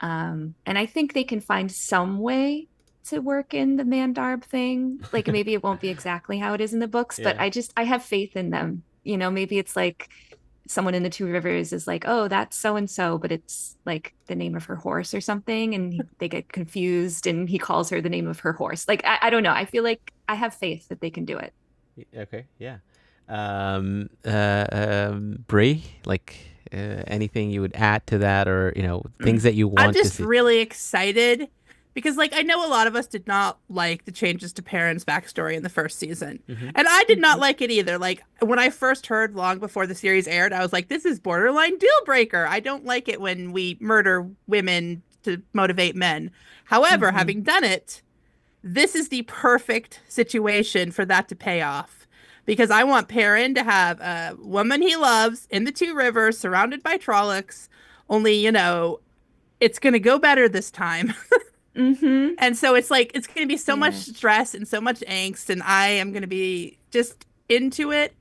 And I think they can find some way to work in the Mandarb thing. Like maybe it won't be exactly how it is in the books, but Yeah. I have faith in them. You know, maybe it's like someone in the Two Rivers is like, oh, that's so and so, but it's like the name of her horse or something, and they get confused, and he calls her the name of her horse. Like I don't know. I feel like I have faith that they can do it. Okay. Yeah. Bree, like anything you would add to that, or things that you I'm want to just see? really excited because, like, I know a lot of us did not like the changes to Perrin's backstory in the first season. Mm-hmm. And I did not like it either. Like, when I first heard long before the series aired, I was like, this is borderline deal breaker. I don't like it when we murder women to motivate men. However, Mhm. having done it, this is the perfect situation for that to pay off. Because I want Perrin to have a woman he loves in the Two Rivers, surrounded by Trollocs. Only, it's going to go better this time. Mm-hmm. And so it's like, it's going to be so much Yeah. stress and so much angst. And I am going to be just into it.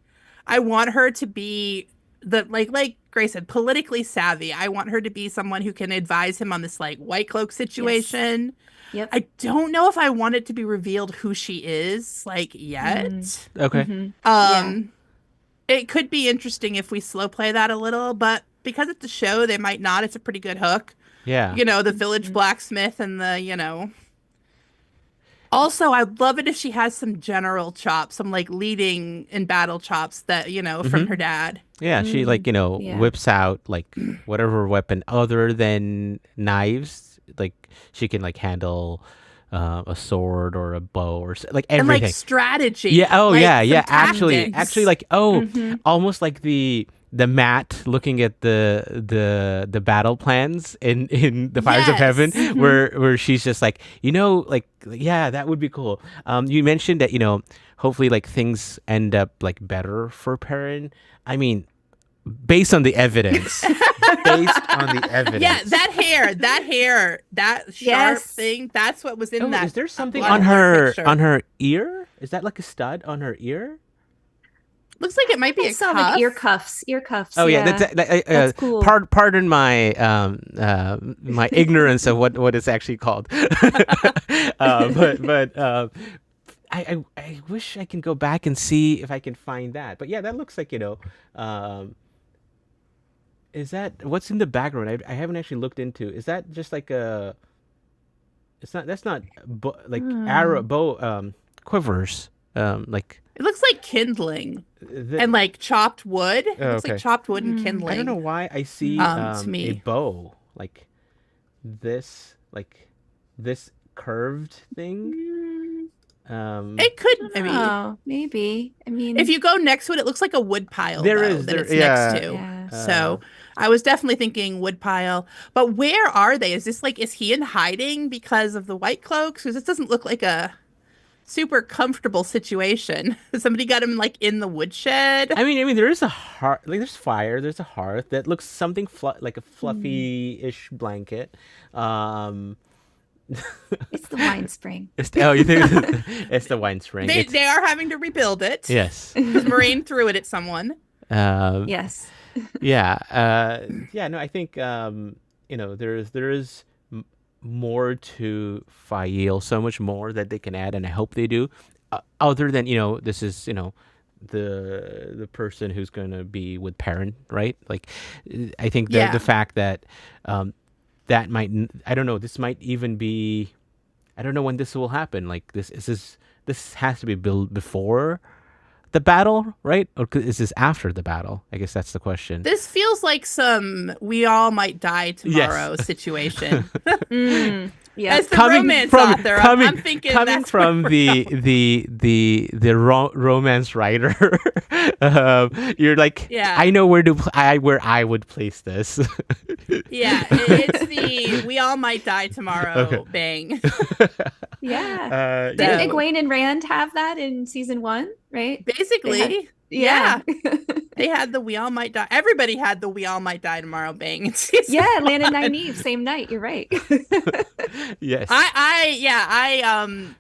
I want her to be like Grace said, politically savvy. I want her to be someone who can advise him on this like White Cloak situation. Yep. I don't know if I want it to be revealed who she is, like, yet. Okay. Mhm. Yeah. It could be interesting if we slow play that a little, but because it's a show, they might not. It's a pretty good hook. Yeah. The village blacksmith and the. Also, I'd love it if she has some general chops, some like leading in battle chops that, from her dad. Yeah, she like, yeah. whips out like whatever weapon other than knives. Like she can like handle a sword or a bow or like And everything. like strategy. Yeah. Oh, like, yeah. some Yeah. Actually, tactics. like almost like the Matt looking at the battle plans in the Fires of Yes. Heaven, where she's just like, like, yeah, that would be cool. You mentioned that hopefully like things end up like better for Perrin. I mean, based on the evidence. Yeah, that hair, that sharp Yes. thing, that's what was in that. Is there something blood on her picture. ear? Is that like a stud on her ear? Looks like it might be I a saw cuff. like ear cuffs. Oh yeah, yeah. That's cool. Pardon my my ignorance of what it's actually called. But I wish I can go back and see if I can find that. But yeah, that looks like is that what's in the background? I haven't actually looked into. Is that just like a? It's not. That's not like arrow bow quivers. Like It looks like kindling the, and like chopped wood. It Oh, looks okay. like chopped wood and kindling. I don't know why I see to me. a bow like this curved thing. It could. I mean, Oh, maybe. I mean, if you go next to it, it looks like a wood pile. There though, is, that there- it's yeah. next to. Yeah. So I was definitely thinking wood pile. But where are they? Is this like, is he in hiding because of the White Cloaks? Because this doesn't look like a super comfortable situation. Somebody got him like in the woodshed. I mean, there is a hearth. Like, there's fire. There's a hearth that looks something like a fluffy-ish blanket. it's the wine spring. You think it's the wine spring? They are having to rebuild it. Yes. Because Moraine threw it at someone. Yes. Yeah. Yeah. No, I think there is more to Faile, so much more that they can add, and I hope they do. Other than this is the person who's going to be with Perrin, right? Like, I think the fact that that might, I don't know, this might even be, I don't know when this will happen. Like this has to be built before the battle, right? Or is this after the battle? I guess that's the question. This feels like some we all might die tomorrow situation. Yeah. As the romance author, I'm thinking coming that's from where the romance writer, you're like, Yeah. I know where I would place this. Yeah, it's the we all might die tomorrow Okay. bang. Yeah. So- Didn't Egwene and Rand have that in season 1, right? Basically, Yeah. they had the we all might die. Everybody had the we all might die tomorrow bang in season Yeah, Lan and 1. Nynaeve, same night. You're right. Yes. I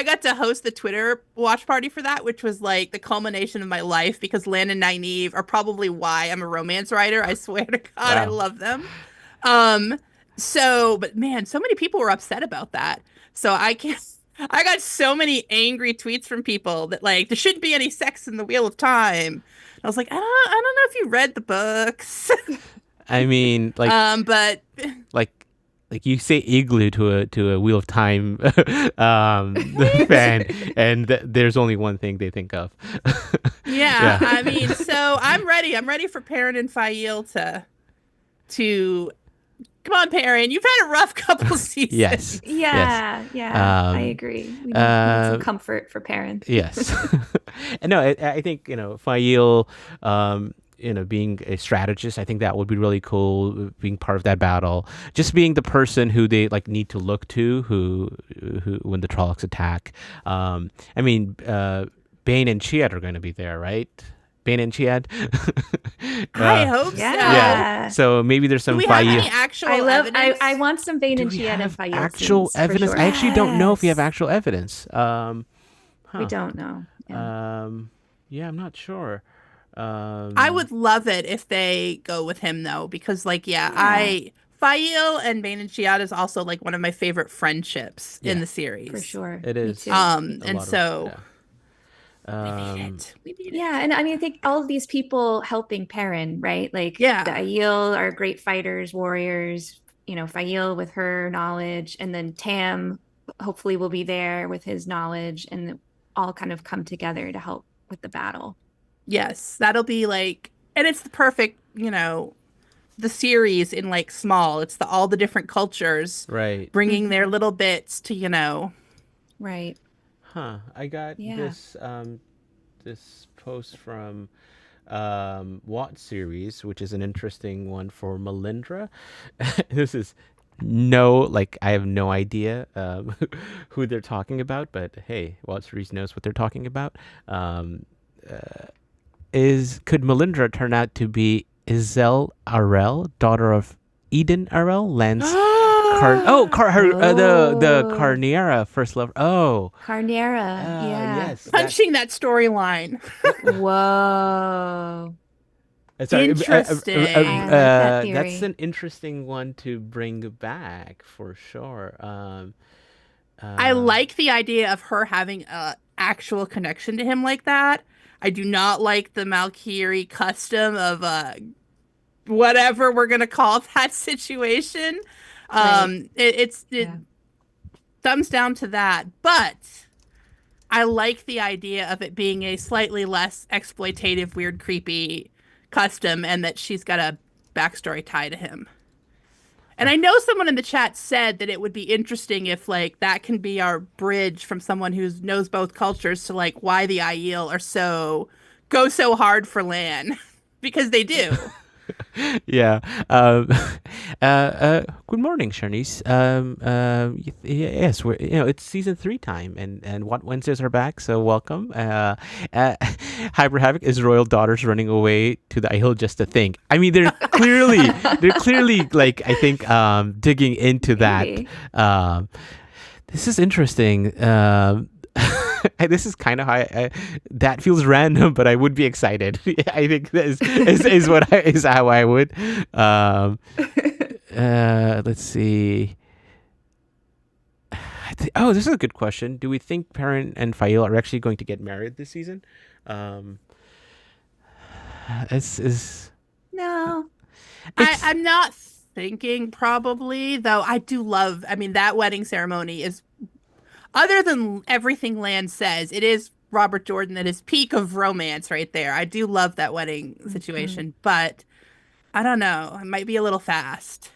got to host the Twitter watch party for that, which was like the culmination of my life because Lan and Nynaeve are probably why I'm a romance writer. I swear to God, I Wow. love them. But man, so many people were upset about that. So I got so many angry tweets from people that like there shouldn't be any sex in the Wheel of Time. I was like, I don't know if you read the books. I mean, like, but like you say igloo to a Wheel of Time fan, and there's only one thing they think of. yeah, I mean, so I'm ready. I'm ready for Perrin and Faile to come on, Perrin. You've had a rough couple seasons. Yes. Yeah, I agree. We need some comfort for Perrin. Yes. And no, I think, Faile, being a strategist, I think that would be really cool, being part of that battle. Just being the person who they like need to look to, who when the Trollocs attack. I mean, Bane and Chiad are going to be there, right? Bane and Chiad. I hope so. Yeah. So maybe there's some Do we have any Faile. actual evidence? I want some Bane and Do we Chiad and have Faile actual scenes, for evidence? sure. I actually don't know if we have Yes. actual evidence. We don't know. Yeah. Yeah, I'm not sure. I would love it if they go with him though, because Faile and Bane and Chiad is also like one of my favorite friendships in the series. For sure. It Me is. too. And so we we need it. Yeah, and I mean, I think all of these people helping Perrin, right? Like, Yeah. the Aiel are great fighters, warriors. Faile with her knowledge, and then Tam hopefully will be there with his knowledge, and all kind of come together to help with the battle. Yes, that'll be like, and it's the perfect, the series in like small. It's all the different cultures right. bringing their little bits to, Right. Huh. I got Yeah. this post from Watt series, which is an interesting one for Melindhra. This is I have no idea who they're talking about, but hey, Watt series knows what they're talking about. Could Melindhra turn out to be Izel Arel, daughter of Eden Arel, Lance the Carniera first love. Oh, Carnera. Yeah. yes. punching that storyline. Whoa. Sorry, Interesting. I like that theory. That's an interesting one to bring back for sure. I like the idea of her having a actual connection to him like that. I do not like the Malkieri custom of whatever we're gonna call that situation. Right. It Yeah. thumbs down to that, but I like the idea of it being a slightly less exploitative, weird, creepy custom, and that she's got a backstory tie to him. And I know someone in the chat said that it would be interesting if like that can be our bridge from someone who knows both cultures to like why the Aiel go so hard for Lan because they do. Yeah. Good morning, Shanice. Yes, it's season 3 time, and What Wednesdays are back, so welcome. Hyper Havoc is royal daughters running away to the Aiel just a thing. I mean, they're clearly like I think digging into Maybe. that. This is interesting. This is kind of how that feels random, but I would be excited. I think this is how I would. Let's see. This is a good question. Do we think Perrin and Faile are actually going to get married this season? No. I'm not thinking probably, though I do love, I mean, that wedding ceremony is, other than everything Lan says, it is Robert Jordan at his peak of romance right there. I do love that wedding situation, but I don't know. It might be a little fast.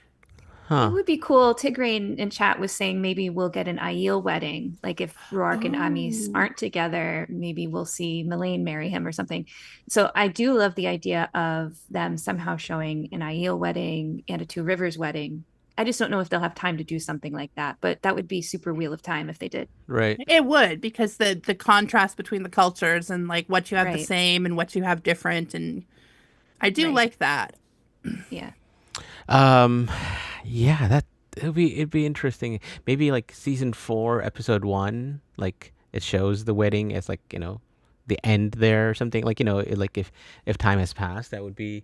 It would be cool. Tigraine in chat was saying maybe we'll get an Aiel wedding. Like if Rhuarc and Amis aren't together, maybe we'll see Melaine marry him or something. So I do love the idea of them somehow showing an Aiel wedding and a Two Rivers wedding. I just don't know if they'll have time to do something like that, but that would be super Wheel of Time if they did. Right. It would, because the contrast between the cultures and like what you have the Right. same and what you have different, and I do Right. like that. Yeah. Yeah, that it'd be interesting. Maybe like season 4, episode 1, like it shows the wedding as like, you know, the end there or something. Like, you know, like if time has passed, it would be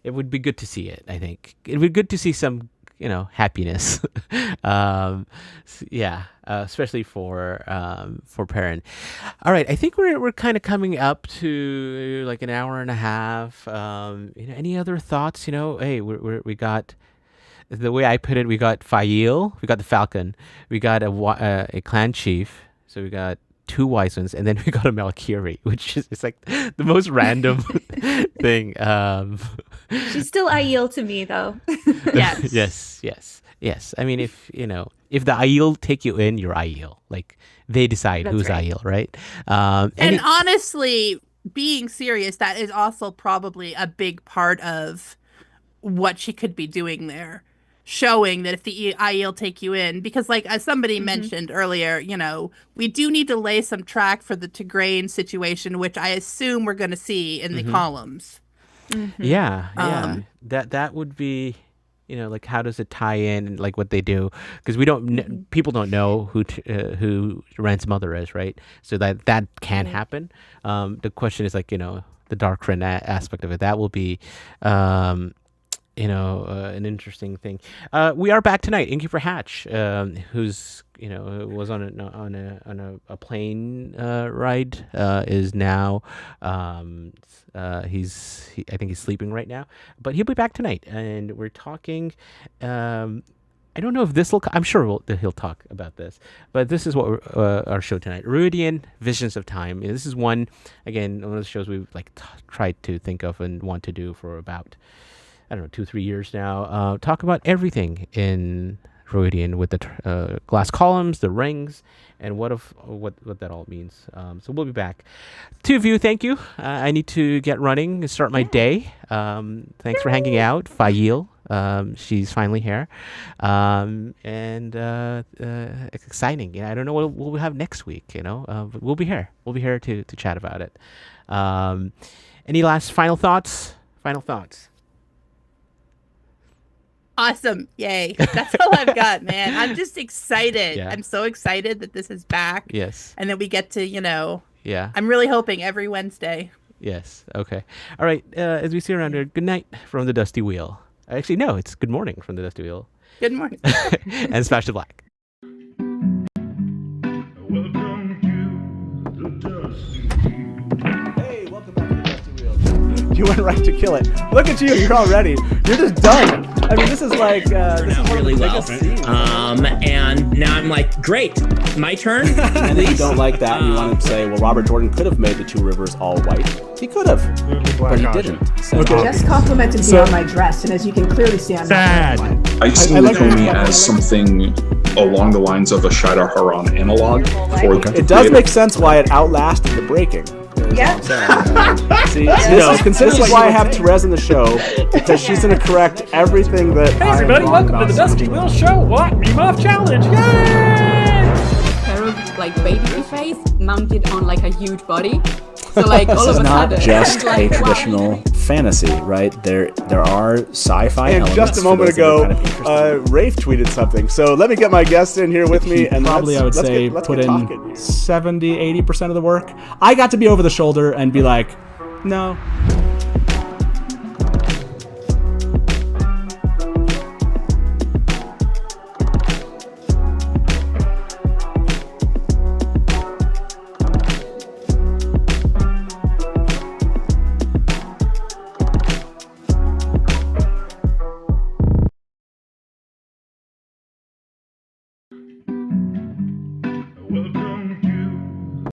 good to see it. I think it would be good to see some, you know, happiness. Yeah, especially for Perrin. All right, I think we're kind of coming up to like an hour and a half. You know, any other thoughts? You know, hey, we got. The way I put it, we got Faile, we got the Falcon, we got a clan chief, so we got 2 wise ones, and then we got a Malkieri, which is it's like the most random thing. She's still Aiel to me, though. Yes. yes. I mean, if the Aiel take you in, you're Aiel. Like they decide That's who's right. Aiel, right? And honestly, being serious, that is also probably a big part of what she could be doing there. Showing that if the Aiel take you in, because like as somebody mentioned earlier, you know, we do need to lay some track for the Tigraine situation, which I assume we're going to see in the columns. Yeah. That would be, you know, like how does it tie in, and like what they do, because we don't people don't know who Rand's mother is, right? So that can happen. The question is like, you know, the Dark Friend aspect of it. That will be you know, an interesting thing. We are back tonight. Innkeeper Hatch, who's, you know, was on a plane ride, is now I think he's sleeping right now, but he'll be back tonight, and we're talking. I don't know if this will. I'm sure he'll talk about this, but this is what our show tonight: Rhuarc, Visions of Time. This is one of the shows we've like tried to think of and want to do for about, I don't know, 2-3 years now. Talk about everything in Rhuarc with the glass columns, the rings, and what that all means. So we'll be back. 2 of you, thank you. I need to get running and start my day. Thanks for hanging out, Faile. She's finally here, and exciting. Yeah, I don't know what we'll have next week. You know, but we'll be here. We'll be here to chat about it. Any last final thoughts? Awesome. Yay. That's all I've got, man. I'm just excited. Yeah. I'm so excited that this is back. Yes. And that we get to, you know, Yeah. I'm really hoping every Wednesday. Yes. Okay. All right. As we see around here, good night from the Dusty Wheel. Actually, no, it's good morning from the Dusty Wheel. Good morning. And Smash to Black. Welcome to the Dusty. Hey, welcome back to the Dusty Wheel. You went right to kill it. Look at you, you're all ready. You're just done. I mean, this is like, this is one of really the well. biggest scenes. And now I'm like, great, my turn. And if you don't like that and you want to say, well, Robert Jordan could have made the Two Rivers all white. He could have, but he didn't. He said, You just complimented me on my dress, and as you can clearly see, I'm not wearing one. I see Nakomi as something along the lines of a Shadar Haran analog for the It does make sense why it outlasted the breaking. Yeah. See, this is why I have Therese in the show, because she's going to correct everything that Hey everybody, welcome to the Dusty Wheel Show. What? Remoff Challenge. Yay! Pair of like baby face mounted on like a huge body. So like all This of is a not sudden, just it's like, a wow. traditional fantasy, right? There are sci-fi And elements. just a for moment those that are ago, kind of interested. Rafe tweeted something. So let me get my guest in here with me, and probably I would say put in 70-80% of the work. I got to be over the shoulder and be like, no,